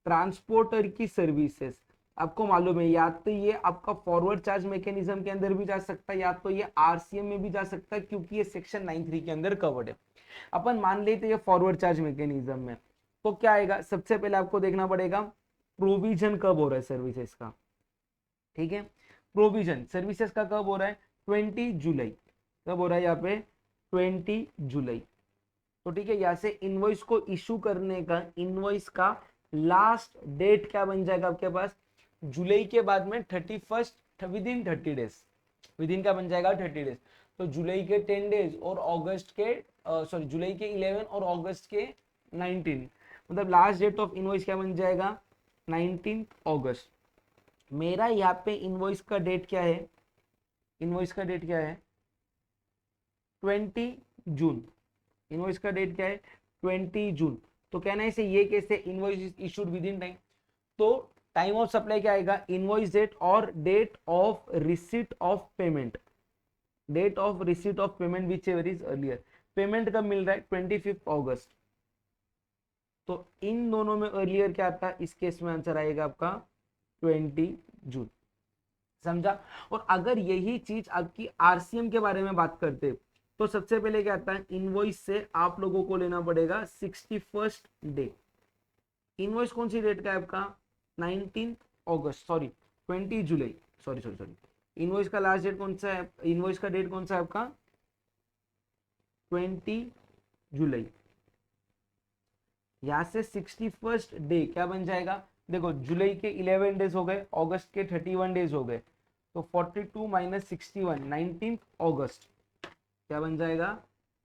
ट्रांसपोर्टर की सर्विसेज आपको मालूम है या तो ये आपका फॉरवर्ड चार्ज मैकेनिज्म के अंदर भी जा सकता है या तो ये आरसीएम में भी जा सकता है, क्योंकि ये सेक्शन 9(3) के अंदर कवर्ड है। अपन मान लेते ये फॉरवर्ड चार्ज मैकेनिज्म में, तो क्या आएगा? सबसे पहले आपको देखना पड़ेगा प्रोविजन कब हो रहा है सर्विसेज का। ठीक है, प्रोविजन सर्विसेज का कब हो रहा है? 20 जुलाई। कब हो रहा है यहाँ पे? 20 जुलाई। तो ठीक है, यहाँ से इनवॉइस को इशू करने का इनवॉइस का लास्ट डेट क्या बन जाएगा आपके पास? जुलाई के बाद में 31st with in 30 days. With in क्या बन जाएगा? 30 डेज। तो जुलाई के 10 डेज और अगस्त के सॉरी जुलाई के 11 और अगस्त के 19, मतलब लास्ट डेट ऑफ इनवॉइस क्या बन जाएगा? 19 अगस्त। मेरा यहाँ पे इनवॉइस का डेट क्या है? इनवॉइस का डेट क्या है? 20 जून। इनवॉइस का डेट क्या है? 20 जून। तो कहना है इसे ये कैसे? Invoice issued within time. तो टाइम ऑफ सप्लाई क्या आएगा? इनवॉइस डेट और date of receipt of payment. Date of receipt of payment whichever is earlier. Payment कब मिल रहा है? 25 अगस्त। तो इन दोनों में अर्लियर क्या आता है? इस केस में आंसर आएगा आपका 20 जून। समझा? और अगर यही चीज आपकी आरसीएम के बारे में बात करते तो सबसे पहले क्या आता है? इनवॉइस से आप लोगों को लेना पड़ेगा 61st डे। इनवॉइस कौन सी डेट का है आपका? 19 अगस्त, सॉरी 20 जुलाई, सॉरी सॉरी सॉरी। इनवॉइस का लास्ट डेट कौन सा है? इनवॉइस का डेट कौन सा है आपका? 20 जुलाई। यहां से 61st डे क्या बन जाएगा? देखो जुलाई के 11 डेज हो गए, अगस्त के 31 डेज हो गए, तो 42 - 61 19 अगस्त क्या बन जाएगा?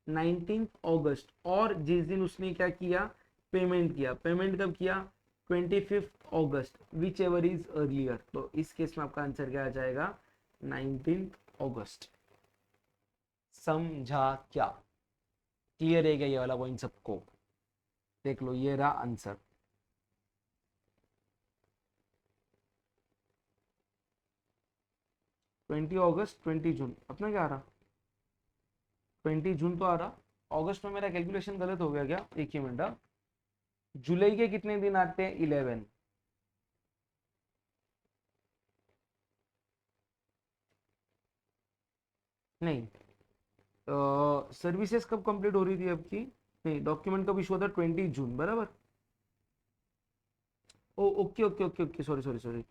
19 अगस्त, और जिस दिन उसने क्या किया, पेमेंट किया, पेमेंट कब किया, 25 अगस्त, विच एवर इज अर्लियर। तो इस केस में आपका आंसर क्या आ जाएगा, 19 अगस्त। समझा क्या, क्लियर है क्या ये वाला पॉइंट सबको, देख लो ये रहा आंसर। ट्वेंटी अगस्त 20 जून, अपना क्या आ रहा, 20 जून तो आ रहा। अगस्त में मेरा कैलकुलेशन गलत हो गया क्या, एक ही मिनट। जुलाई के कितने दिन आते हैं, 11। नहीं, सर्विसेज कब कंप्लीट हो रही थी आपकी, नहीं डॉक्यूमेंट कब इशू होता, 20 जून बराबर। Oh okay okay okay okay, sorry sorry sorry,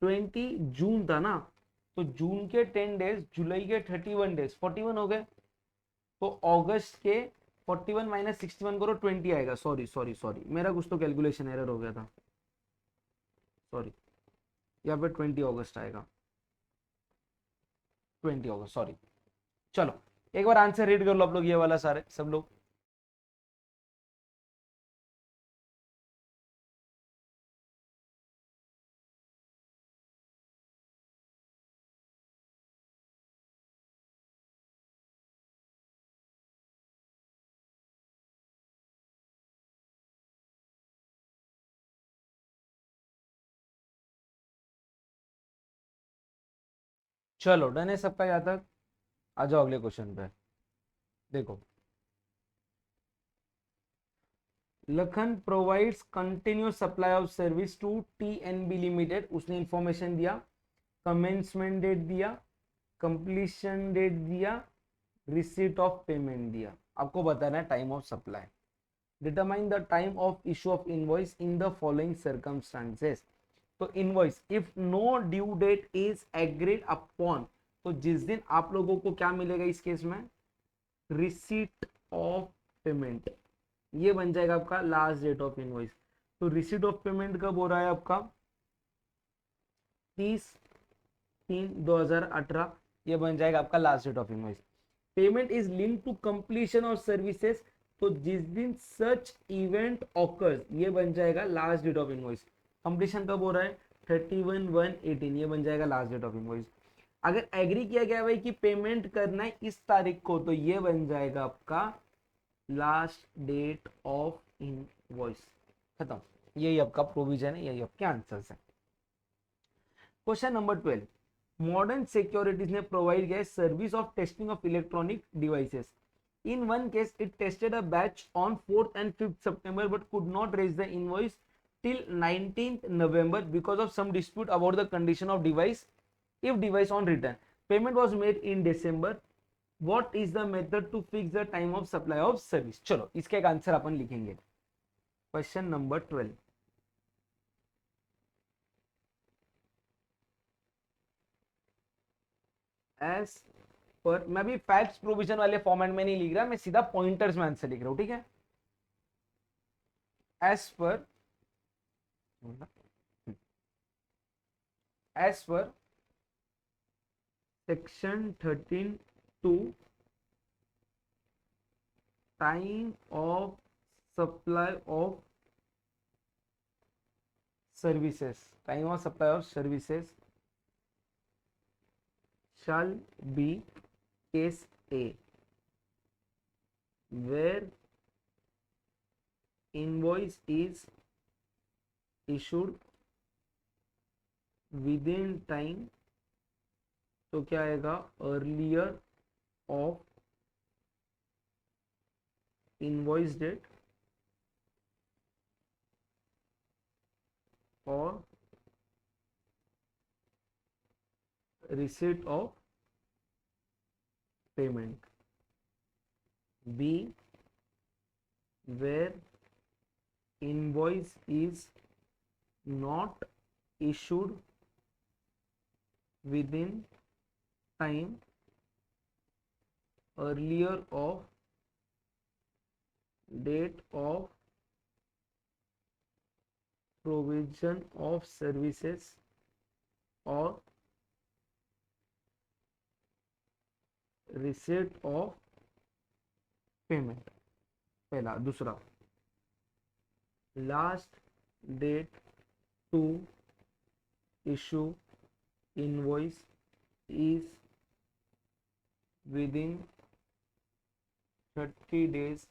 20 जून था ना, तो जून के 10 डेज, जुलाई के 31 डेज, 41 हो गए। तो अगस्त के 41 माइनस 61 करो, 20 आएगा। सॉरी सॉरी सॉरी, मेरा कुछ तो कैलकुलेशन एरर हो गया था, सॉरी, यहाँ पे 20 अगस्त आएगा, 20 अगस्त, सॉरी। चलो एक बार आंसर रीड कर लो आप लोग, ये वाला सारे सब लोग। चलो डन है सबका यहाँ तक, आ जाओ अगले क्वेश्चन पे। देखो, Lakhan provides continuous supply of service to TNB limited, उसने इंफॉर्मेशन दिया, कमेंसमेंट डेट दिया, कंप्लीशन डेट दिया, रिसीट ऑफ पेमेंट दिया, आपको बताना है time of supply. Determine the time of issue of invoice in the following circumstances. तो invoice if no due date is agreed upon, तो जिस दिन आप लोगों को क्या मिलेगा इस केस में, रिसीट ऑफ पेमेंट, ये बन जाएगा आपका लास्ट डेट ऑफ इनवॉइस। तो रिसीट ऑफ पेमेंट कब हो रहा है आपका, 30/3/2018, ये बन जाएगा आपका last date of invoice. Payment is link to completion of services, तो जिस दिन सच इवेंट ऑकर्स, ये बन जाएगा last date of invoice. Completion कब हो रहा है, 31/1/18, ये बन जाएगा लास्ट डेट ऑफ इनवॉइस। अगर एग्री किया गया भाई कि पेमेंट करना है इस तारीख को, तो ये बन जाएगा आपका लास्ट डेट ऑफ इनवॉइस। खत्म, यही आपका प्रोविजन है, यही आपके आंसर्स है। क्वेश्चन नंबर 12, मॉडर्न सिक्योरिटीज ने प्रोवाइड किया service of testing of electronic devices. In one case it tested a batch on 4th and 5th September but could not raise the invoice till 19th November because of some dispute about the condition of device if device on return. Payment was made in December. What is the method to fix the time of supply of service? चलो इसका एक answer अपन लिखेंगे। Question number 12, S पर, मैं भी facts provision वाले format में नहीं लिख रहा, मैं सीधा पॉइंटर्स में आंसर लिख रहा हूं, ठीक है। एस पर, एस पर section 13(2), time of supply of services, time of supply of services shall be case A where invoice is issued within time, तो क्या आएगा, earlier of invoice date or receipt of payment. B where invoice is not issued within time earlier of date of provision of services or receipt of payment, पहला। दूसरा, last date to issue invoice is within 30 days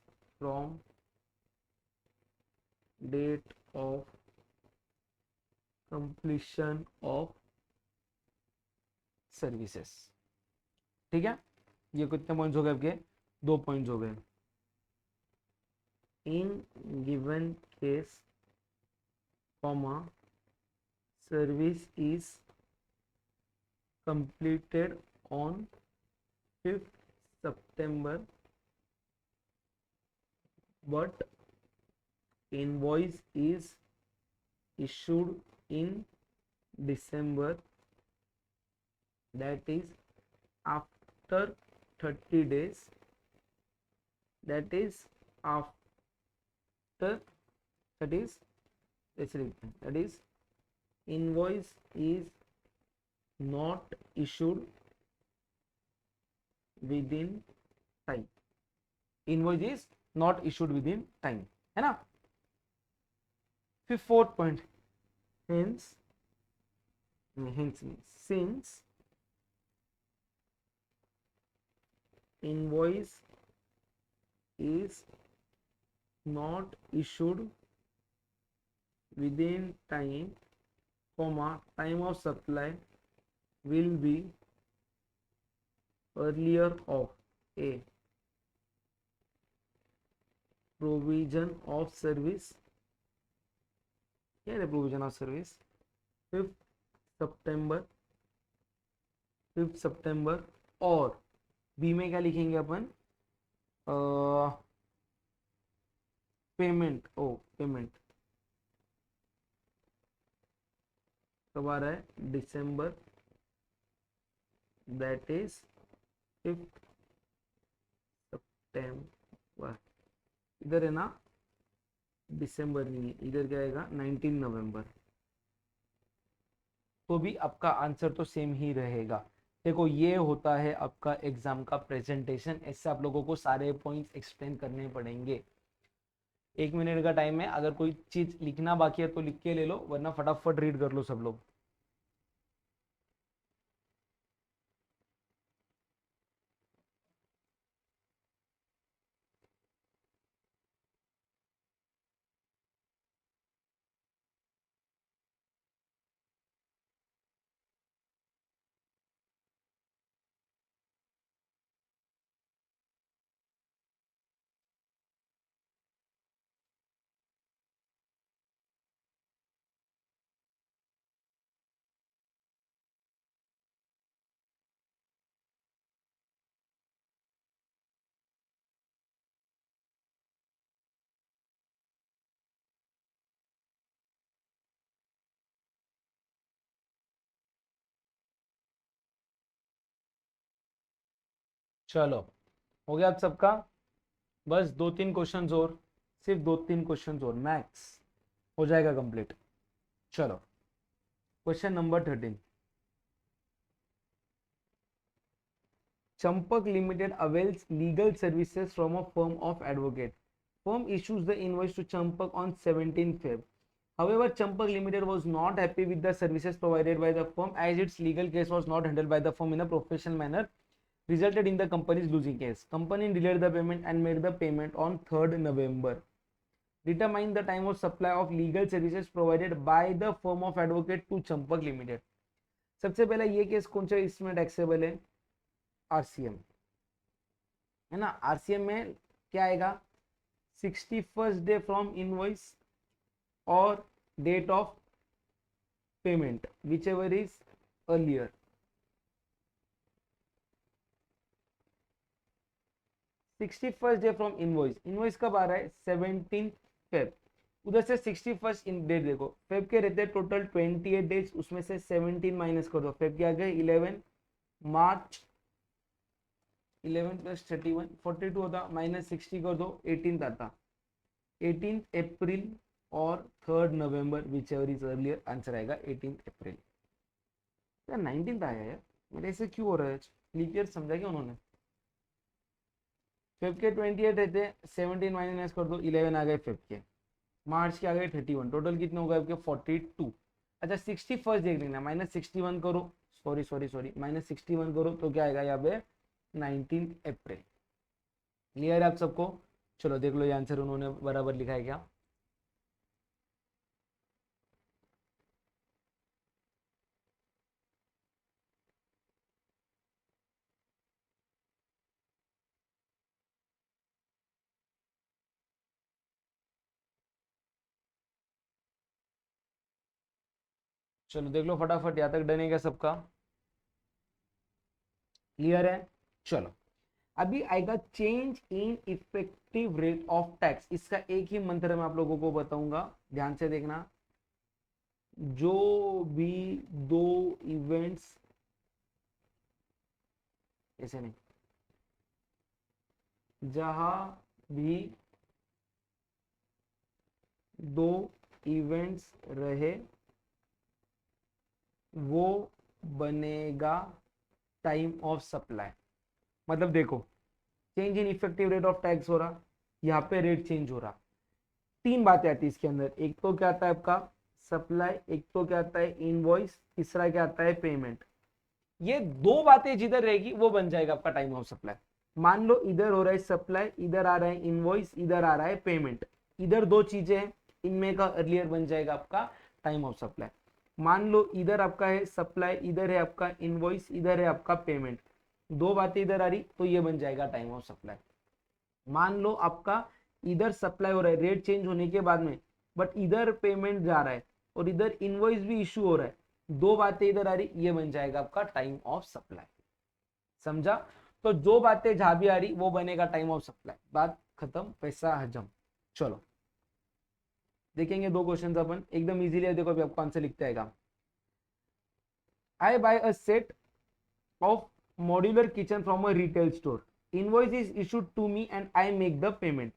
from date of completion of services. ठीक है, ये कितने points हो गए आपके? 2 points हो गए। In given case comma service is completed on 5th September but invoice is issued in December, that is after 30 days, that is after, that is that is invoice is not issued within time, invoice is not issued within time, है ना। फिर fourth point, hence since invoice is not issued within time, comma time of supply will be earlier of a provision of service, क्या है provision of service, 5th सितंबर और B में क्या लिखेंगे अपन, payment, payment कब आ रहा है, दिसंबर, दैट इज 5th सितंबर। इधर है ना दिसंबर नहीं है, इधर क्या आएगा 19 नवंबर। तो भी आपका आंसर तो सेम ही रहेगा। देखो ये होता है आपका एग्जाम का प्रेजेंटेशन, ऐसे आप लोगों को सारे पॉइंट्स एक्सप्लेन करने पड़ेंगे। 1 मिनट का टाइम है, अगर कोई चीज लिखना बाकी है तो लिख के ले लो, वरना फटाफट रीड कर लो सब लोग। चलो हो गया आप सबका, बस 2-3 क्वेश्चंस और, सिर्फ 2-3 क्वेश्चंस और मैक्स हो जाएगा कंप्लीट। चलो question number 13, Champak Limited avails legal services from a firm of advocate. Firm issues the invoice to Champak on 17 Feb. However, Champak Limited was not happy with the services provided by the firm as its legal case was not handled by the firm in a professional manner, resulted in the company's losing case. Company delayed the payment and made the payment on 3rd November. Determine the time of supply of legal services provided by the firm of advocate to Champak Limited. सबसे पहले ये case कौन सा इसमें taxable है, RCM है ना। RCM में क्या आएगा, 61st डे फ्रॉम इनवॉइस और date of payment whichever is earlier. Sixty first day from invoice, invoice कब आ रहा है 17 फेब, उधर से 61st इन डेट देखो, फेब के रहते हैं टोटल 28 डेज, उसमें से 17 माइनस कर दो, फेब के आ गए 11, मार्च 11 + 31 42 होता, माइनस 60 कर दो 18 आता, 18 अप्रैल और 3rd November which ever is earlier, answer आएगा 18 अप्रैल। यार 19 आया यार, मेरे ऐसे क्यों हो रहा है, लीप ईयर समझा क्या उन्होंने। फेब के 28 रहते, 17 माइनस कर दो, 11 आ गए फेब के, मार्च के आ गए 31, टोटल कितने हो गए आपके 42। अच्छा 61 देख लेना, -61 करो, सॉरी -61 करो तो क्या आएगा यहाँ पे 19 अप्रैल। क्लियर है आप सबको? चलो देख लो ये आंसर उन्होंने बराबर लिखा है क्या। चलो देख लो फटाफट, यहाँ तक डन है क्या सबका? क्लियर है? चलो अभी आएगा change in effective rate of tax. इसका एक ही मंत्र मैं आप लोगों को बताऊंगा, ध्यान से देखना। जो भी दो इवेंट्स, ऐसे नहीं, जहां भी दो इवेंट्स रहे वो बनेगा टाइम ऑफ सप्लाई। मतलब देखो, change in effective rate of tax हो रहा, यहाँ पे रेट चेंज हो रहा, तीन बातें आती है इसके अंदर। एक तो क्या आता है आपका सप्लाई, एक तो क्या आता है इनवॉइस, तीसरा क्या आता है पेमेंट। ये दो बातें जिधर रहेगी वो बन जाएगा आपका टाइम ऑफ सप्लाई। मान लो इधर हो रहा है सप्लाई, इधर आ रहा है इनवॉइस, इधर आ रहा है पेमेंट, इधर दो चीजें हैं, इनमें का अर्लियर बन जाएगा आपका टाइम ऑफ सप्लाई। मान लो इधर आपका है सप्लाई, इधर है आपका इनवॉइस, इधर है आपका पेमेंट, दो बातें इधर आ रही तो ये बन जाएगा टाइम ऑफ सप्लाई। मान लो आपका इधर सप्लाई हो रहा है रेट चेंज होने के बाद में, बट इधर पेमेंट जा रहा है और इधर इनवॉइस भी इशू हो रहा है, दो बातें इधर आ रही, ये बन जाएगा आपका टाइम ऑफ सप्लाई। समझा? तो जो बातें जहां भी आ रही वो बनेगा टाइम ऑफ सप्लाई। बात खत्म, पैसा हजम। चलो देखेंगे दो क्वेश्चन अपन एकदम इजीली, देखो अभी आपको आंसर लिखते आएगा। I buy a set of modular kitchen from a retail store. Invoice is issued to me and I make the payment.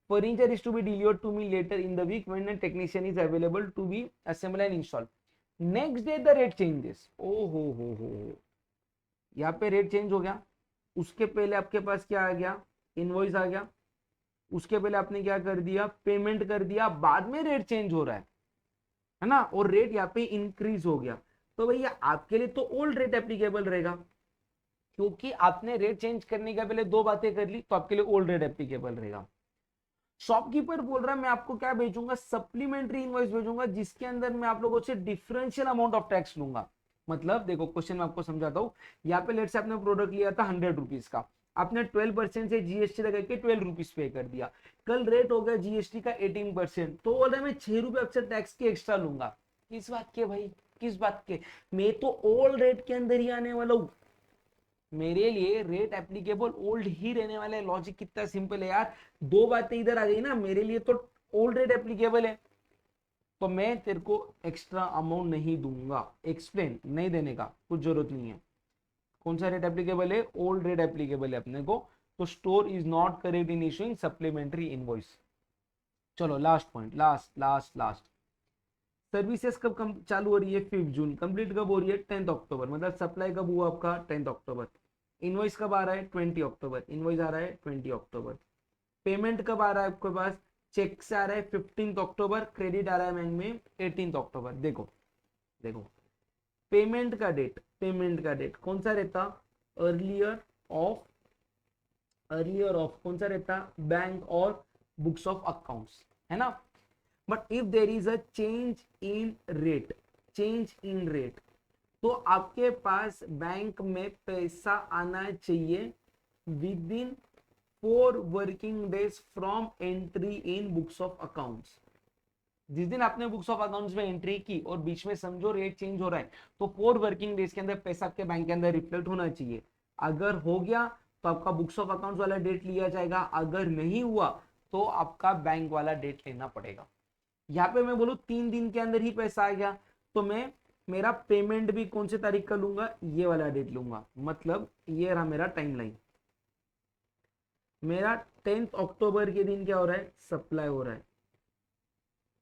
Furniture is to be delivered to me later in the week when a technician is available to be assembled and installed. Next day the rate changes. Oh हो, यहाँ पे rate change हो गया। उसके पहले आपके पास क्या आ गया, इनवॉइस आ गया। उसके पहले आपने क्या कर दिया, पेमेंट कर दिया, बाद में रेट चेंज हो रहा है ना, और रेट यहाँ पे इंक्रीज हो गया। तो भैया आपके लिए तो ओल्ड रेट एप्लीकेबल रहेगा, क्योंकि आपने रेट चेंज करने के पहले दो बातें कर ली, तो आपके लिए ओल्ड रेट एप्लीकेबल रहेगा। शॉपकीपर बोल रहा है मैं आपको क्या भेजूंगा, सप्लीमेंट्री इनवॉइस भेजूंगा, जिसके अंदर मैं आप लोगों से डिफरेंशियल अमाउंट ऑफ टैक्स लूंगा। मतलब देखो क्वेश्चन में आपको समझाता हूँ। यहाँ पे लेट से आपने प्रोडक्ट लिया था 100 रुपीज का, आपने 12% से जीएसटी लगा के 12 रुपीज पे कर दिया, कल रेट हो गया जीएसटी का 18%, तो बोल रहा है मैं 6 रुपए आपसे टैक्स के एक्स्ट्रा लूंगा। किस बात के भाई, किस बात के? मैं तो ओल्ड रेट के अंदर ही आने वाला हूँ, मेरे लिए रेट एप्लीकेबल ओल्ड ही रहने वाला है। लॉजिक कितना सिंपल है यार, दो बातें इधर आ गई ना, मेरे लिए तो ओल्ड रेट एप्लीकेबल है, तो मैं तेरे को एक्स्ट्रा अमाउंट नहीं दूंगा। एक्सप्लेन नहीं देने का कुछ जरूरत नहीं है। कौन सा रेट एप्लीकेबल है, ओल्ड रेट एप्लीकेबल है अपने को, तो store is not correct in issuing supplementary invoice. चलो लास्ट पॉइंट, लास्ट सर्विसेज कब चालू हो रही है, 5 जून, कंप्लीट कब हो रही है, 10 अक्टूबर, मतलब सप्लाई कब हुआ आपका 10 अक्टूबर। इनवॉइस कब आ रहा है, 20 अक्टूबर, इनवॉइस आ रहा है 20 अक्टूबर। पेमेंट कब आ रहा है आपके पास, चेक से आ रहा है 15 अक्टूबर, क्रेडिट आ रहा है बैंक में 18 अक्टूबर। देखो देखो, पेमेंट का डेट कौन सा रहता, अर्लियर ऑफ, कौन सा रहता, बैंक और बुक्स ऑफ अकाउंट्स, है ना। But if there is a change in rate, तो आपके पास बैंक में पैसा आना चाहिए with in 4 working days from entry in books of accounts. जिस दिन आपने बुक्स ऑफ अकाउंट्स में एंट्री की और बीच में समझो रेट चेंज हो रहा है, तो 4 वर्किंग डेज के अंदर पैसा आपके बैंक के अंदर रिफ्लेक्ट होना चाहिए। अगर हो गया तो आपका बुक्स ऑफ अकाउंट्स वाला डेट लिया जाएगा, अगर नहीं हुआ तो आपका बैंक वाला डेट लेना पड़ेगा। यहाँ पे मैं बोलूँ 3 दिन के अंदर ही पैसा आ गया, तो मैं मेरा पेमेंट भी कौन से तारीख का लूंगा, ये वाला डेट लूंगा। मतलब ये रहा मेरा टाइमलाइन। मेरा 10 अक्टूबर के दिन क्या हो रहा है, सप्लाई हो रहा है।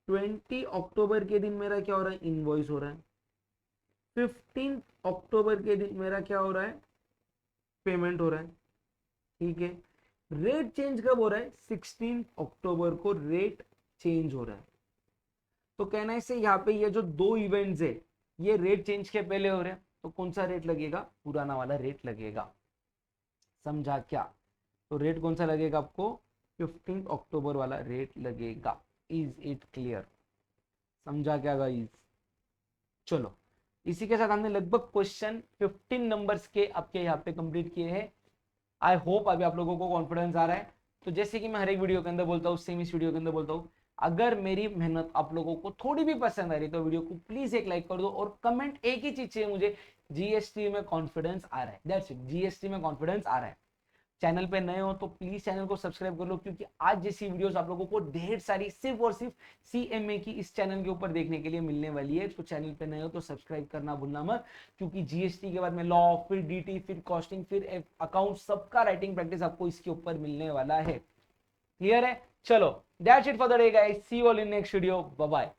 20 अक्टूबर के दिन मेरा क्या हो रहा है, इनवॉइस हो रहा है। 15 अक्टूबर के दिन मेरा क्या हो रहा है, पेमेंट हो रहा है। ठीक है, रेट चेंज कब हो रहा है? 16 अक्टूबर को रेट चेंज हो रहा है। तो कहना है से यहाँ पे ये जो दो इवेंट्स है ये रेट चेंज के पहले हो रहे हैं, तो कौन सा रेट लगेगा? पुराना वाला रेट लगेगा। समझा क्या? तो रेट कौन सा लगेगा आपको? 15 अक्टूबर वाला रेट लगेगा। Is it clear? समझा क्या गाइस? चलो, इसी के साथ हमने लगभग क्वेश्चन 15 नंबर्स के आपके यहाँ पे कंप्लीट किए हैं। आई होप अभी आप लोगों को कॉन्फिडेंस आ रहा है। तो जैसे कि मैं हर एक वीडियो के अंदर बोलता हूँ, सेम इस वीडियो के अंदर बोलता हूँ, अगर मेरी मेहनत आप लोगों को थोड़ी भी पसंद आ रही तो वीडियो को प्लीज एक लाइक कर दो और कमेंट एक ही चीज चाहिए मुझे, जीएसटी में कॉन्फिडेंस आ रहा है। दैट्स इट, जीएसटी में कॉन्फिडेंस आ रहा है। चैनल पे नए हो तो प्लीज चैनल को सब्सक्राइब कर लो, क्योंकि आज जैसी वीडियोस आप लोगों को ढेर सारी सिर्फ और सिर्फ सीएमए की इस चैनल के ऊपर देखने के लिए मिलने वाली है। तो चैनल पे नए हो तो सब्सक्राइब करना भूलना मत, क्योंकि जीएसटी के बाद में लॉ, फिर डीटी, फिर कॉस्टिंग, फिर अकाउंट, सबका राइटिंग प्रैक्टिस आपको इसके ऊपर मिलने वाला है। क्लियर है? चलो, that's it for the day guys, see you all in next video, bye bye.